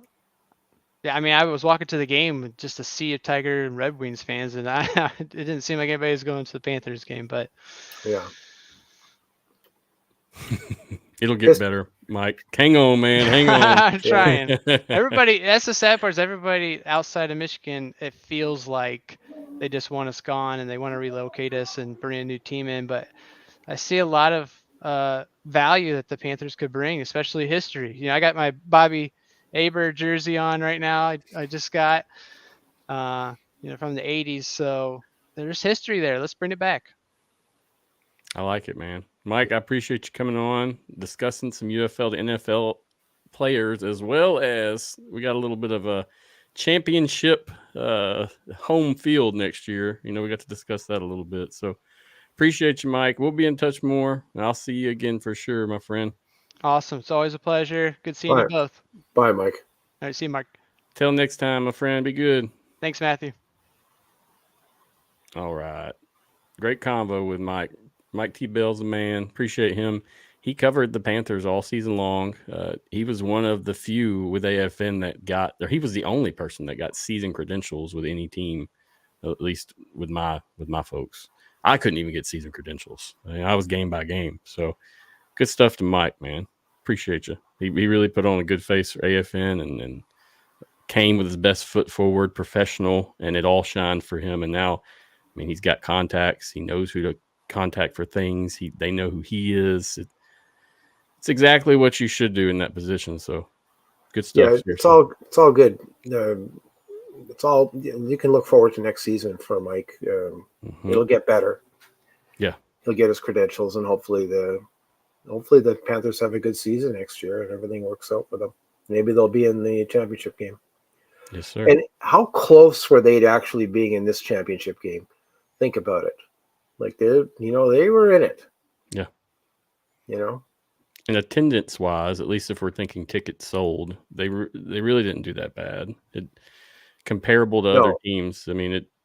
I mean, I was walking to the game just to see a Tiger and Red Wings fans, and it didn't seem like anybody was going to the Panthers game, but yeah. It'll get better, Mike. Hang on, man. Hang on. I'm trying. Everybody, that's the sad part, is everybody outside of Michigan, it feels like they just want us gone and they want to relocate us and bring a new team in. But I see a lot of value that the Panthers could bring, especially history. I got my Bobby Aber jersey on right now. I just got, from the 80s. So there's history there. Let's bring it back. I like it, man. Mike, I appreciate you coming on, discussing some UFL to NFL players, as well as we got a little bit of a championship home field next year. We got to discuss that a little bit. So appreciate you, Mike. We'll be in touch more, and I'll see you again for sure, my friend. Awesome. It's always a pleasure. Good seeing you both. Bye, Mike. All right, see you, Mark. Till next time, my friend. Be good. Thanks, Matthew. All right. Great convo with Mike. Mike T. Bell's a man. Appreciate him. He covered the Panthers all season long. He was one of the few with AFN that he was the only person that got season credentials with any team, at least with my folks. I couldn't even get season credentials. I was game by game. So good stuff to Mike, man. Appreciate you. He really put on a good face for AFN and came with his best foot forward, professional, and it all shined for him. And now, he's got contacts. He knows who to contact for things. They know who he is. It's exactly what you should do in that position. So good stuff. Yeah, it's all good. It's all, you can look forward to next season for Mike. It'll get better. Yeah, he'll get his credentials, and hopefully the Panthers have a good season next year and everything works out for them. Maybe they'll be in the championship game. Yes, sir. And how close were they to actually being in this championship game? Think about it. Like they were in it. Yeah. And attendance-wise, at least if we're thinking tickets sold, they really didn't do that bad. Comparable to other teams,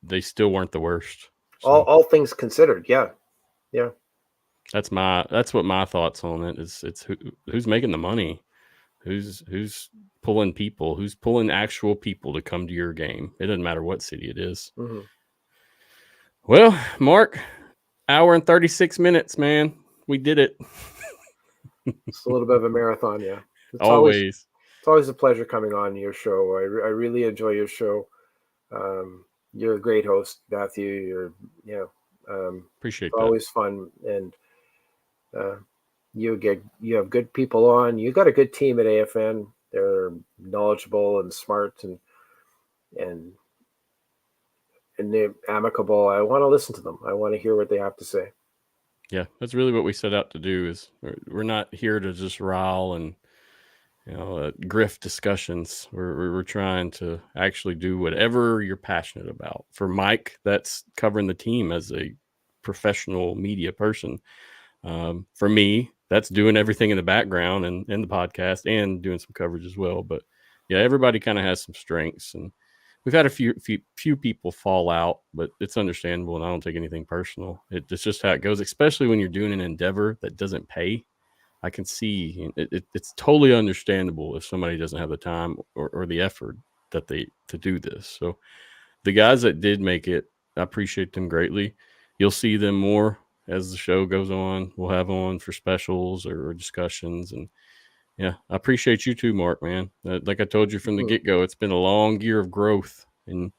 they still weren't the worst. So, all things considered, yeah. That's what my thoughts on it is. It's who's making the money, who's pulling people, who's pulling actual people to come to your game. It doesn't matter what city it is. Mm-hmm. Well, Mark, hour and 36 minutes, man. We did it. It's a little bit of a marathon, yeah. It's always a pleasure coming on your show. I really enjoy your show. You're a great host, Matthew. Appreciate it's that. Always fun, and you have good people on. You got a good team at AFN. They're knowledgeable and smart and they're amicable. I want to listen to them. I want to hear what they have to say. Yeah, that's really what we set out to do. Is we're not here to just rile and grift discussions. We're trying to actually do whatever you're passionate about. For Mike, that's covering the team as a professional media person. For me, that's doing everything in the background and in the podcast and doing some coverage as well. But yeah, everybody kind of has some strengths, and we've had a few people fall out, but it's understandable, and I don't take anything personal. It's just how it goes, especially when you're doing an endeavor that doesn't pay. I can see it's totally understandable if somebody doesn't have the time or the effort to do this. So the guys that did make it, I appreciate them greatly. You'll see them more as the show goes on. We'll have on for specials or discussions. And yeah, I appreciate you too, Mark, man. Like I told you from the get-go, it's been a long year of growth, and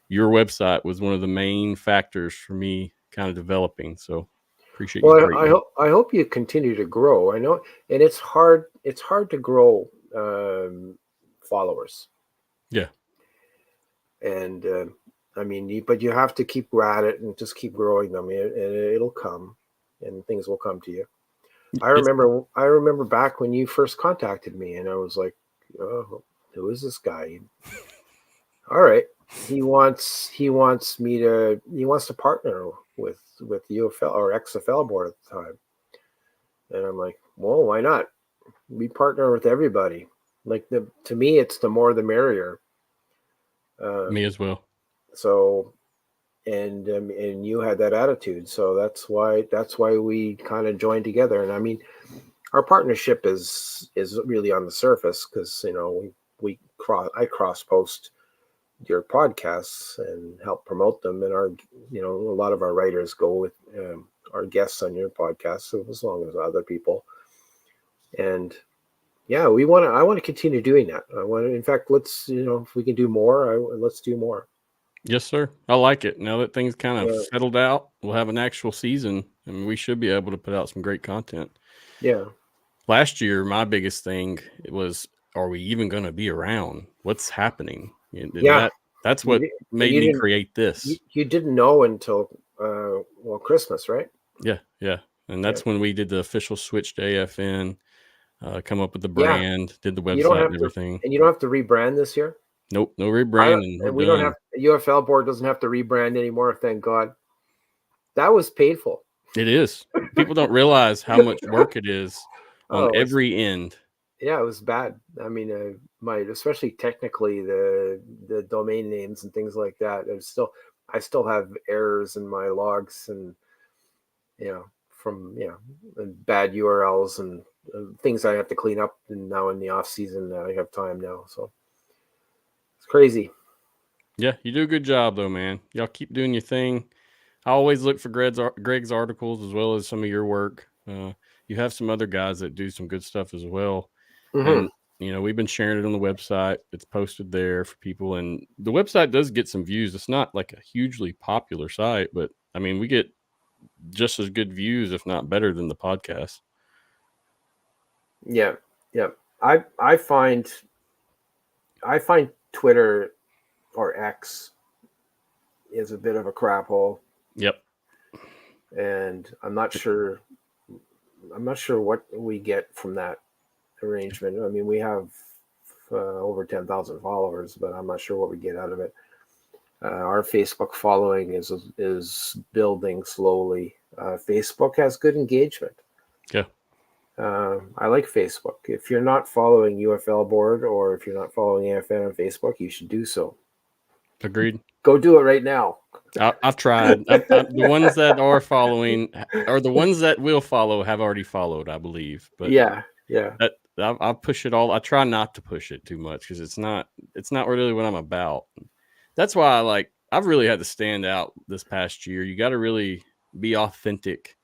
your website was one of the main factors for me kind of developing. So appreciate you. Well, I hope you continue to grow. I know, and it's hard to grow followers. Yeah. And but you have to keep at it and just keep growing them, and it'll come. and things will come to you. I remember back when you first contacted me, and I was like, oh, who is this guy? All right. He wants to partner with UFL or XFL board at the time. And I'm like, well, why not? We partner with everybody. Like to me, it's the more the merrier. Me as well. So, and you had that attitude. So that's why we kind of joined together. And I mean, our partnership is really on the surface because, you know, I cross post your podcasts and help promote them. And a lot of our writers go with our guests on your podcast, so as long as other people. And yeah, I want to continue doing that. In fact, let's, if we can do more, let's do more. Yes, sir. I like it. Now that things kind of settled out, we'll have an actual season, and we should be able to put out some great content. Yeah. Last year, my biggest thing was, are we even going to be around? What's happening? And that's what made me create this. You didn't know until Christmas, right? Yeah. And that's when we did the official switch to AFN, come up with the brand, did the website and everything. And you don't have to rebrand this year? Nope, no rebranding. We don't have UFL board doesn't have to rebrand anymore, thank God. That was painful. It is. People don't realize how much work it is on every end. Yeah, it was bad. I mean, especially technically the domain names and things like that. I still have errors in my logs and and bad URLs and things I have to clean up. And now in the off season, I have time now, so it's crazy. Yeah, you do a good job though, man. Y'all keep doing your thing. I always look for Greg's articles as well as some of your work. You have some other guys that do some good stuff as well. Mm-hmm. And, we've been sharing it on the website. It's posted there for people. And the website does get some views. It's not like a hugely popular site, but I mean, we get just as good views, if not better than the podcast. Yeah. I find Twitter or X is a bit of a crap hole. Yep. And I'm not sure what we get from that arrangement. I mean, we have over 10,000 followers, but I'm not sure what we get out of it. Our Facebook following is building slowly. Facebook has good engagement. Yeah. I like Facebook. If you're not following UFL board or if you're not following AFN on Facebook, you should do so. Agreed. Go do it right now. I've tried. The ones that are following, or the ones that will follow, have already followed, I believe. But yeah. I'll push it all. I try not to push it too much because it's not really what I'm about. That's why I've really had to stand out this past year. You got to really be authentic.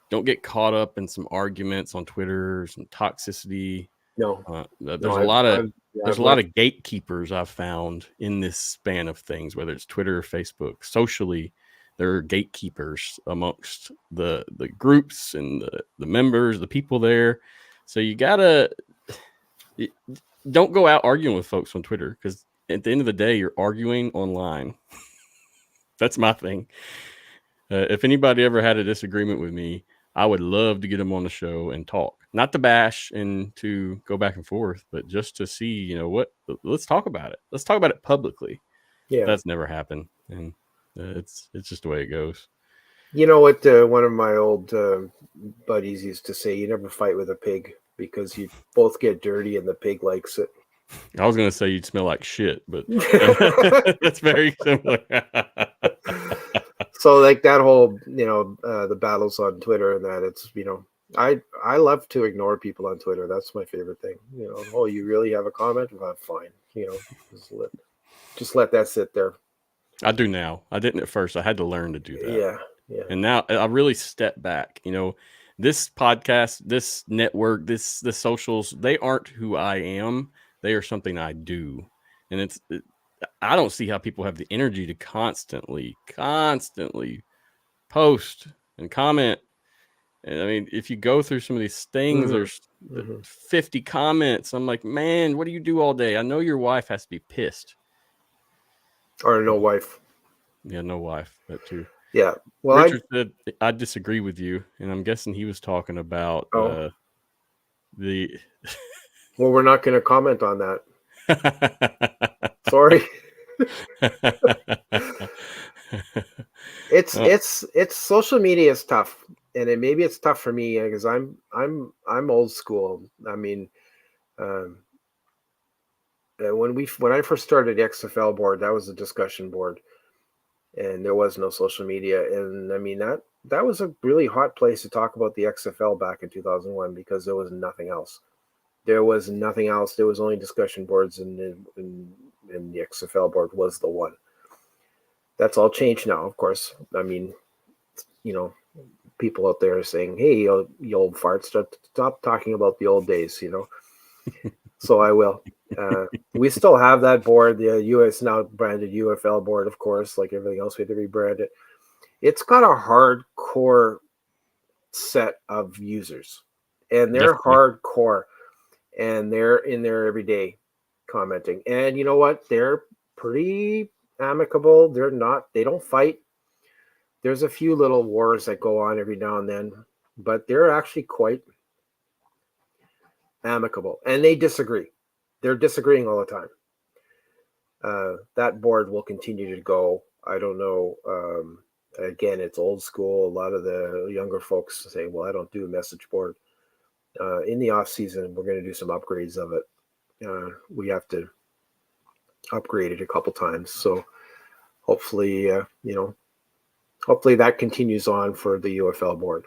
Don't get caught up in some arguments on Twitter, some toxicity. No, there's a lot of gatekeepers I've found in this span of things, whether it's Twitter or Facebook. Socially, there are gatekeepers amongst the groups and the members, the people there. So don't go out arguing with folks on Twitter, because at the end of the day, you're arguing online. That's my thing. If anybody ever had a disagreement with me, I would love to get them on the show and talk, not to bash and to go back and forth, but just to see, let's talk about it. Let's talk about it publicly. Yeah. That's never happened. And it's just the way it goes. You know what? One of my old buddies used to say, you never fight with a pig because you both get dirty and the pig likes it. I was going to say you'd smell like shit, but that's very similar. So that whole, the battles on Twitter and that, it's, I love to ignore people on Twitter. That's my favorite thing. Oh, you really have a comment? Well, fine. Just let that sit there. I do now. I didn't at first. I had to learn to do that. Yeah. And now I really step back. This podcast, this network, the socials, they aren't who I am. They are something I do. And I don't see how people have the energy to constantly post and comment. And I mean, if you go through some of these things, there's 50 comments. I'm like, man, what do you do all day? I know your wife has to be pissed. Or no wife. Yeah, no wife. That too. Yeah. Well, Richard said I disagree with you, and I'm guessing he was talking about Oh. the. Well, we're not going to comment on that. Sorry. It's social media is tough, and maybe it's tough for me because I'm old school. I mean, when I first started the XFL board, that was a discussion board, and there was no social media. And I mean that was a really hot place to talk about the XFL back in 2001 because there was nothing else. There was nothing else. There was only discussion boards, and the XFL board was the one. That's all changed now, of course. I mean, people out there are saying, "Hey, you old farts, stop talking about the old days," So I will. We still have that board. The US now branded UFL board, of course, like everything else. We had to rebrand it. It's got a hardcore set of users, and they're hardcore, and they're in there every day commenting. And you know what? They're pretty amicable. They don't fight. There's a few little wars that go on every now and then, but they're actually quite amicable, and they disagree. They're disagreeing all the time. That board will continue to go. I don't know. Again, it's old school. A lot of the younger folks say, well, I don't do a message board. In the off season, we're going to do some upgrades of it. We have to upgrade it a couple times. So hopefully, hopefully that continues on for the UFL board,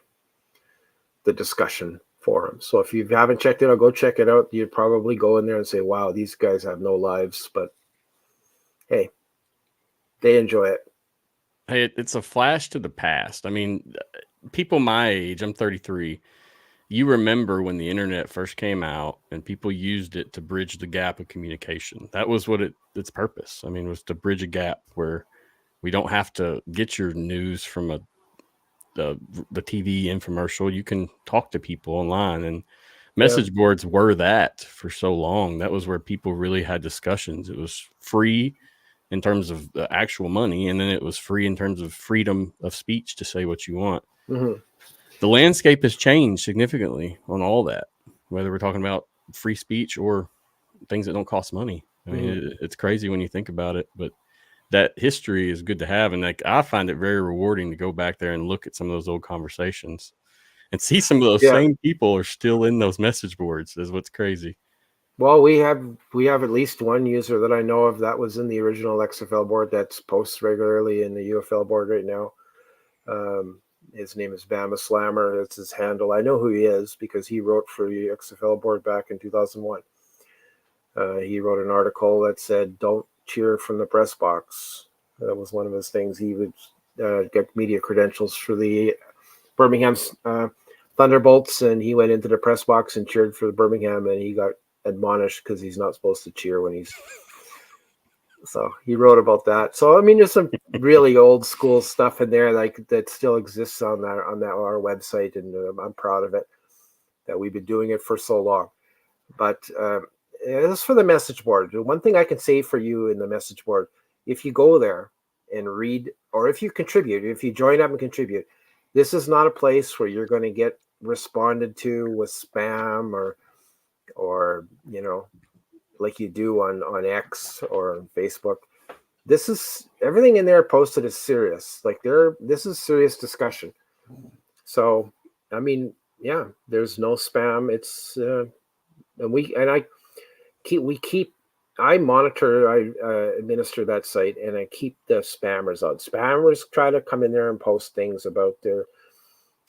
the discussion forum. So if you haven't checked it out, go check it out. You'd probably go in there and say, wow, these guys have no lives, but hey, they enjoy it. Hey, it's a flash to the past. I mean, people my age, I'm 33. You remember when the internet first came out and people used it to bridge the gap of communication. That was what its purpose. I mean, was to bridge a gap where we don't have to get your news from the TV infomercial. You can talk to people online, and message boards were that for so long. That was where people really had discussions. It was free in terms of the actual money, and then it was free in terms of freedom of speech to say what you want. Mm-hmm. The landscape has changed significantly on all that, whether we're talking about free speech or things that don't cost money. I mean, it's crazy when you think about it, but that history is good to have. And I find it very rewarding to go back there and look at some of those old conversations and see some of those same people are still in those message boards is what's crazy. Well, we have at least one user that I know of that was in the original XFL board that's posts regularly in the UFL board right now. His name is Bama Slammer. That's his handle. I know who he is because he wrote for the XFL board back in 2001. He wrote an article that said, "Don't cheer from the press box." That was one of his things. He would get media credentials for the Birmingham's Thunderbolts, and he went into the press box and cheered for the Birmingham, and he got admonished because he's not supposed to cheer when he's. So he wrote about that. So I mean, there's some really old school stuff in there like that still exists on our website, and I'm proud of it that we've been doing it for so long. But as for the message board, the one thing I can say for you in the message board, if you go there and read, or if you contribute, if you join up and contribute, this is not a place where you're going to get responded to with spam or like you do on X or on Facebook. This is everything in there posted is serious. Like this is serious discussion. So I mean, yeah, there's no spam. It's I monitor, I administer that site, and I keep the spammers out. Spammers try to come in there and post things about their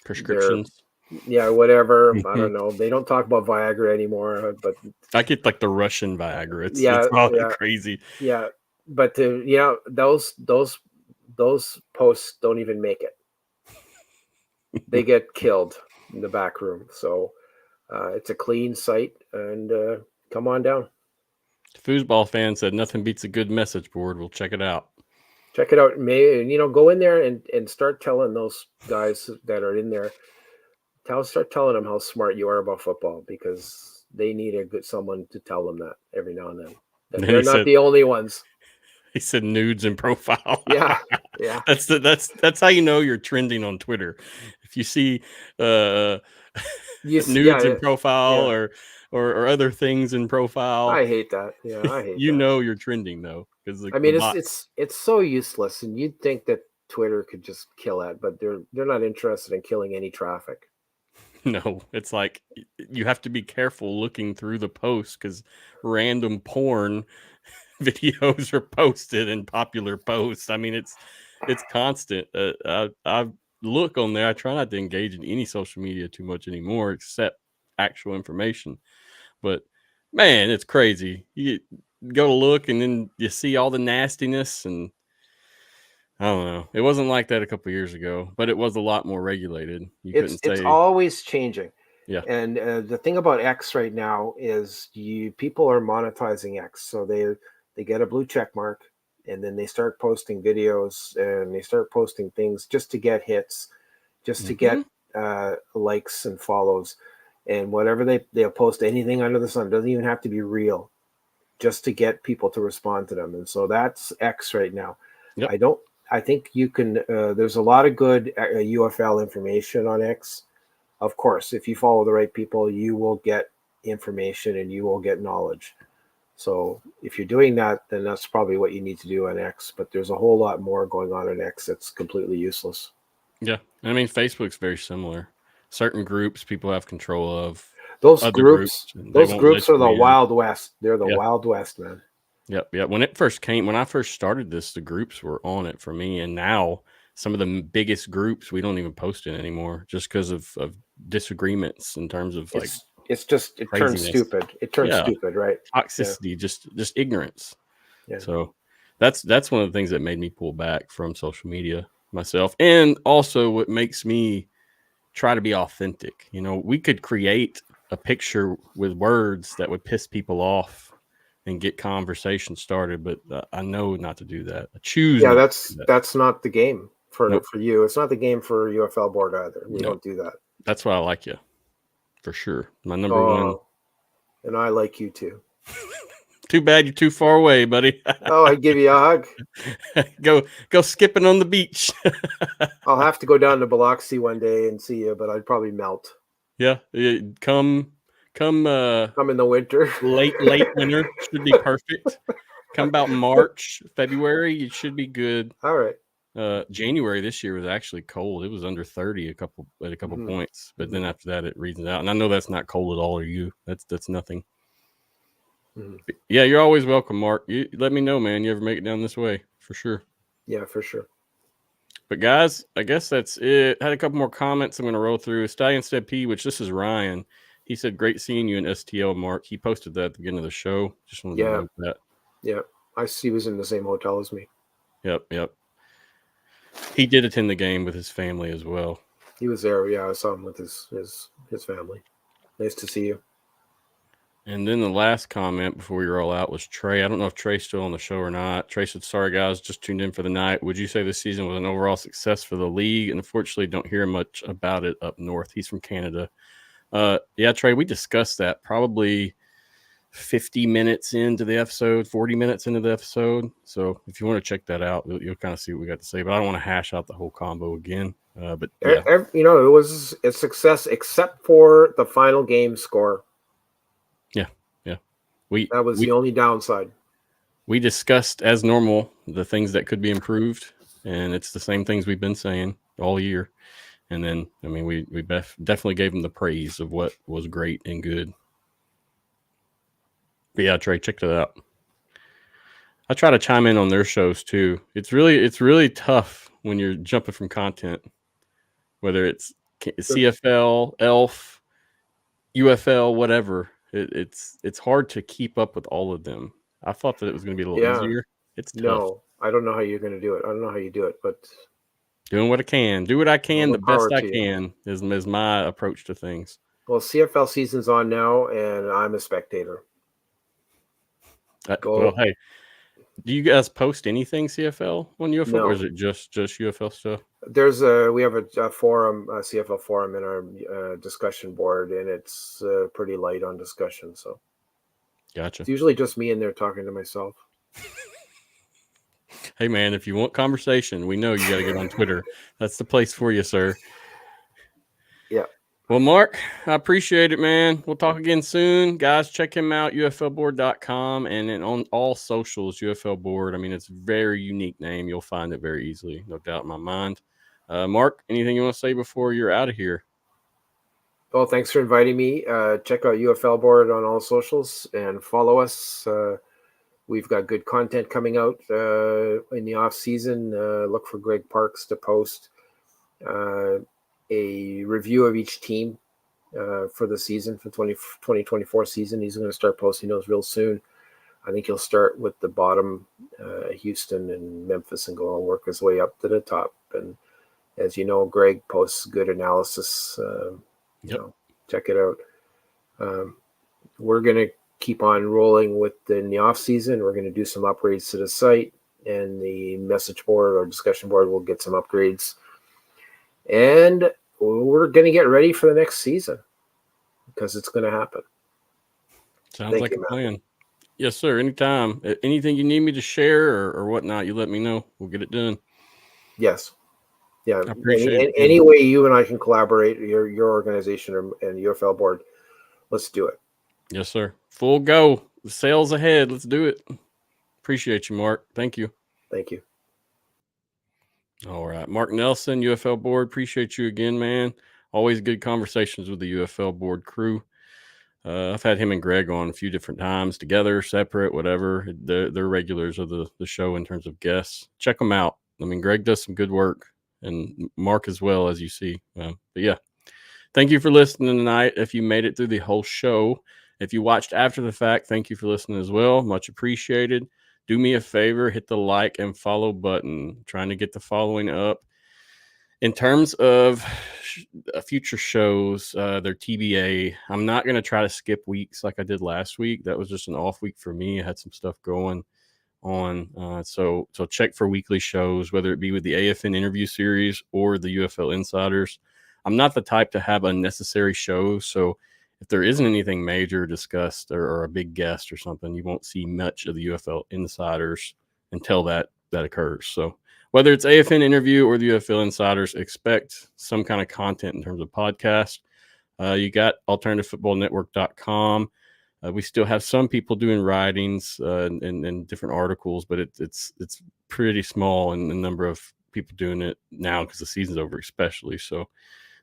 prescriptions. Whatever. I don't know. They don't talk about Viagra anymore, but I get like the Russian Viagra. It's crazy. Yeah, but those posts don't even make it. They get killed in the back room. So it's a clean site, and come on down. Foosball fan said nothing beats a good message board. We'll check it out. Check it out. Maybe go in there and start telling those guys that are in there. Start telling them how smart you are about football, because they need someone to tell them that every now and then. They're not the only ones. He said nudes in profile. Yeah. That's how you know you're trending on Twitter. If you see nudes in profile or other things in profile, I hate that. Yeah, I hate you that. know you're trending though, because I mean, it's so useless, and you'd think that Twitter could just kill it, but they're not interested in killing any traffic. No, it's like you have to be careful looking through the posts because random porn videos are posted in popular posts. I mean, it's constant. I look on there. I try not to engage in any social media too much anymore, except actual information. But man, it's crazy. You go to look and then you see all the nastiness, and I don't know. It wasn't like that a couple years ago, but it was a lot more regulated. It's always changing. Yeah. And the thing about X right now is people are monetizing X, so they get a blue check mark, and then they start posting videos and they start posting things just to get hits, just to get likes and follows, and whatever they'll post anything under the sun. Doesn't even have to be real, just to get people to respond to them. And so that's X right now. Yep. I think you can. There's a lot of good UFL information on X. Of course, if you follow the right people, you will get information and you will get knowledge. So if you're doing that, then that's probably what you need to do on X. But there's a whole lot more going on in X that's completely useless. Yeah. I mean, Facebook's very similar. Certain groups people have control of. Those groups are the Wild West. They're the Wild West, man. Yep. When I first started this, the groups were on it for me. And now some of the biggest groups, we don't even post it anymore just because of disagreements in terms of it turns stupid. It turns stupid, right? Toxicity, just ignorance. Yeah. So that's one of the things that made me pull back from social media myself. And also what makes me try to be authentic. You know, we could create a picture with words that would piss people off and get conversation started, but I know not to do that. I choose. Yeah, that's not the game for you. It's not the game for UFL board either. We don't do that. That's why I like you, for sure. My number one. And I like you too. Too bad you're too far away, buddy. Oh, I'd give you a hug. Go skipping on the beach. I'll have to go down to Biloxi one day and see you, but I'd probably melt. Yeah, come in the winter. late winter should be perfect. Come about March, February, it should be good. All right. January this year was actually cold. It was under 30 at a couple points, but then after that it reasons out. And I know that's not cold at all, or you. That's nothing. Yeah, you're always welcome, Mark. You let me know, man. You ever make it down this way, for sure. Yeah, for sure. But guys, I guess that's it. I had a couple more comments I'm going to roll through. Stallion said P, which this is Ryan. He said, "Great seeing you in STL, Mark." He posted that at the beginning of the show. Just wanted to know that. Yeah, I see. He was in the same hotel as me. Yep. He did attend the game with his family as well. He was there. Yeah, I saw him with his family. Nice to see you. And then the last comment before we roll out was Trey. I don't know if Trey's still on the show or not. Trey said, "Sorry, guys, just tuned in for the night. Would you say this season was an overall success for the league? And unfortunately, don't hear much about it up north." He's from Canada. Yeah, Trey, we discussed that probably 50 minutes into the episode, 40 minutes into the episode. So if you want to check that out, you'll kind of see what we got to say. But I don't want to hash out the whole combo again. But yeah. It was a success except for the final game score. Yeah. That was the only downside. We discussed, as normal, the things that could be improved, and it's the same things we've been saying all year. And then, I mean, we definitely gave them the praise of what was great and good. But yeah, Trey, check that out. I try to chime in on their shows too. It's really tough when you're jumping from content, whether it's CFL, ELF, UFL, whatever. It's hard to keep up with all of them. I thought that it was going to be a little easier. It's tough. No, I don't know how you're going to do it. I don't know how you do it, but doing what I can, do what I can, the best I can is my approach to things. Well, CFL season's on now, and I'm a spectator. Well, hey, do you guys post anything CFL on UFL, or is it just UFL stuff? We have a forum, a CFL forum in our discussion board, and it's pretty light on discussion. So, gotcha. It's usually just me in there talking to myself. Hey, man, if you want conversation, we know you got to get on Twitter. That's the place for you, sir. Yeah. Well, Mark, I appreciate it, man. We'll talk again soon. Guys, check him out, UFLboard.com, and then on all socials, UFL Board. I mean, it's a very unique name. You'll find it very easily, no doubt in my mind. Mark, anything you want to say before you're out of here? Well, thanks for inviting me. Check out UFL Board on all socials and follow us. We've got good content coming out in the off season. Look for Greg Parks to post a review of each team for the season, for 2024 season. He's going to start posting those real soon. I think he'll start with the bottom, Houston and Memphis, and go and work his way up to the top. And as you know, Greg posts good analysis. Check it out. We're going to keep on rolling in the off season. We're going to do some upgrades to the site, and the message board or discussion board will get some upgrades. And we're going to get ready for the next season because it's going to happen. Sounds like a plan. Yes, sir. Anytime. Anything you need me to share or whatnot, you let me know. We'll get it done. Yes. Yeah. I appreciate it. Any way you and I can collaborate, your organization and UFL board, let's do it. Yes, sir. Full go. The sales ahead. Let's do it. Appreciate you, Mark. Thank you. Thank you. All right. Mark Nelson, UFL board. Appreciate you again, man. Always good conversations with the UFL board crew. I've had him and Greg on a few different times together, separate, whatever. They're regulars of the show in terms of guests. Check them out. I mean, Greg does some good work, and Mark as well, as you see. But yeah, thank you for listening tonight. If you made it through the whole show, if you watched after the fact, thank you for listening as well. Much appreciated. Do me a favor, hit the like and follow button. Trying to get the following up. In terms of future shows, they're TBA. I'm not going to try to skip weeks like I did last week. That was just an off week for me. I had some stuff going on. So check for weekly shows, whether it be with the AFN interview series or the UFL Insiders. I'm not the type to have unnecessary shows. So if there isn't anything major discussed or a big guest or something, you won't see much of the UFL Insiders until that occurs. So whether it's AFN interview or the UFL Insiders, expect some kind of content in terms of podcast. You got alternativefootballnetwork.com. We still have some people doing writings and different articles, but it's pretty small in the number of people doing it now because the season's over, especially. So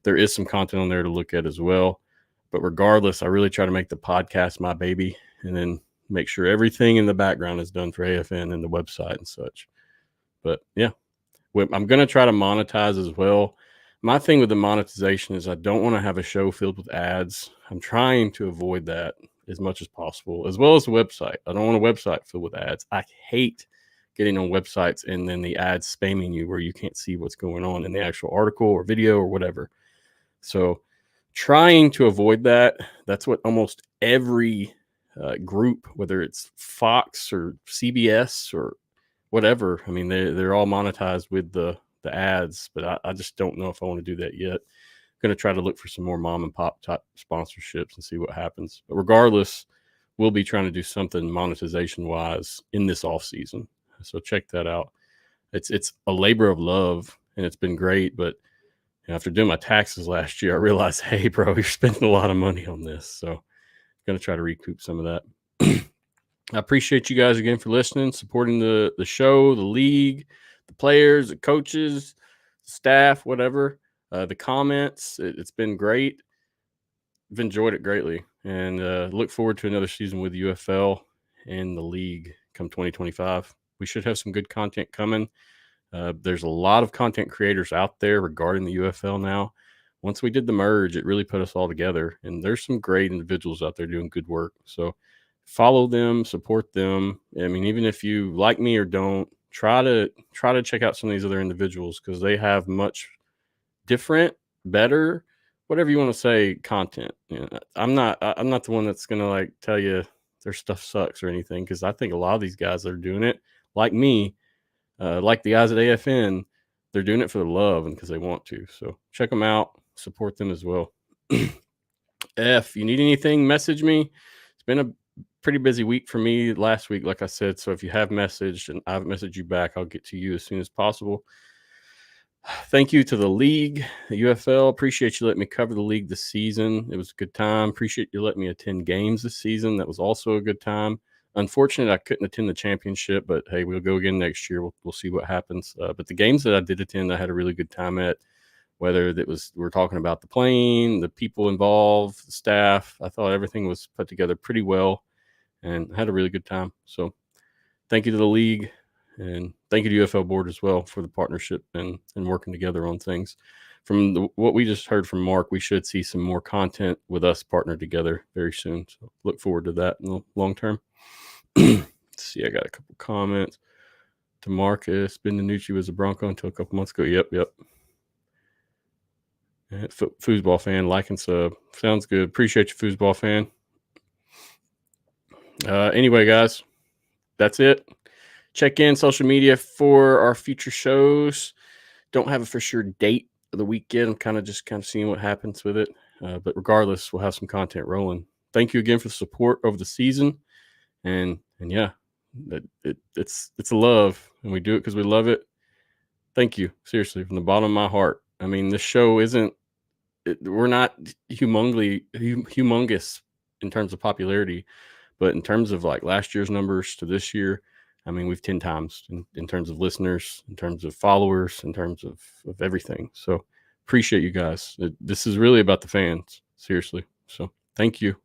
there is some content on there to look at as well. But regardless, I really try to make the podcast my baby and then make sure everything in the background is done for AFN and the website and such. But yeah, I'm going to try to monetize as well. My thing with the monetization is I don't want to have a show filled with ads. I'm trying to avoid that as much as possible, as well as the website. I don't want a website filled with ads. I hate getting on websites and then the ads spamming you where you can't see what's going on in the actual article or video or whatever. So trying to avoid that. That's what almost every group, whether it's Fox or CBS or whatever, I mean, they're all monetized with the ads, but I just don't know if I want to do that yet. I'm going to try to look for some more mom and pop type sponsorships and see what happens. But regardless, we'll be trying to do something monetization wise in this off season. So check that out. It's a labor of love and it's been great, but after doing my taxes last year, I realized, hey, bro, you're spending a lot of money on this. So I'm going to try to recoup some of that. I appreciate you guys again for listening, supporting the show, the league, the players, the coaches, staff, whatever. The comments, it's been great. I've enjoyed it greatly and look forward to another season with UFL and the league come 2025. We should have some good content coming. There's a lot of content creators out there regarding the UFL now. Once we did the merge, it really put us all together, and there's some great individuals out there doing good work. So follow them, support them. I mean, even if you like me or don't, try to check out some of these other individuals because they have much different, better, whatever you want to say, content. You know, I'm not the one that's gonna like tell you their stuff sucks or anything because I think a lot of these guys that are doing it, like me, like the guys at AFN, they're doing it for the love and because they want to. So check them out, support them as well. If you need anything, message me. It's been a pretty busy week for me last week, like I said. So if you have messaged and I haven't messaged you back, I'll get to you as soon as possible. Thank you to the league, the UFL. Appreciate you letting me cover the league this season. It was a good time. Appreciate you letting me attend games this season. That was also a good time. Unfortunately, I couldn't attend the championship, but hey, we'll go again next year. We'll see what happens. But the games that I did attend, I had a really good time at. Whether that was, we're talking about the plane, the people involved, the staff. I thought everything was put together pretty well, and I had a really good time. So thank you to the league, and thank you to UFL board as well for the partnership and working together on things. From what we just heard from Mark, we should see some more content with us partnered together very soon. So look forward to that in the long term. Let's see, I got a couple comments. To Marcus, Ben DiNucci was a Bronco until a couple months ago. Yep. Foosball fan, like and sub. Sounds good. Appreciate you, foosball fan. Anyway, guys, that's it. Check in social media for our future shows. Don't have a for sure date of the weekend. I'm kind of seeing what happens with it. But regardless, we'll have some content rolling. Thank you again for the support over the season. And yeah, it's a love, and we do it because we love it. Thank you, seriously, from the bottom of my heart. I mean, this show we're not humongous in terms of popularity, but in terms of like last year's numbers to this year, I mean, we've 10 times in terms of listeners, in terms of followers, in terms of everything. So appreciate you guys. This is really about the fans, seriously. So thank you.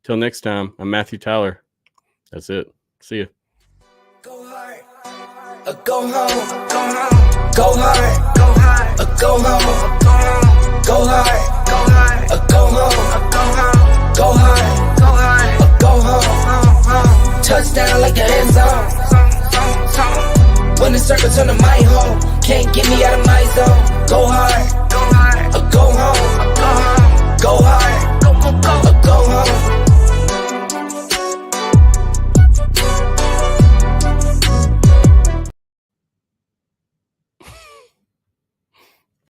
Till next time, I'm Matthew Tyler. That's it. See ya. Go hard, go home, go hard.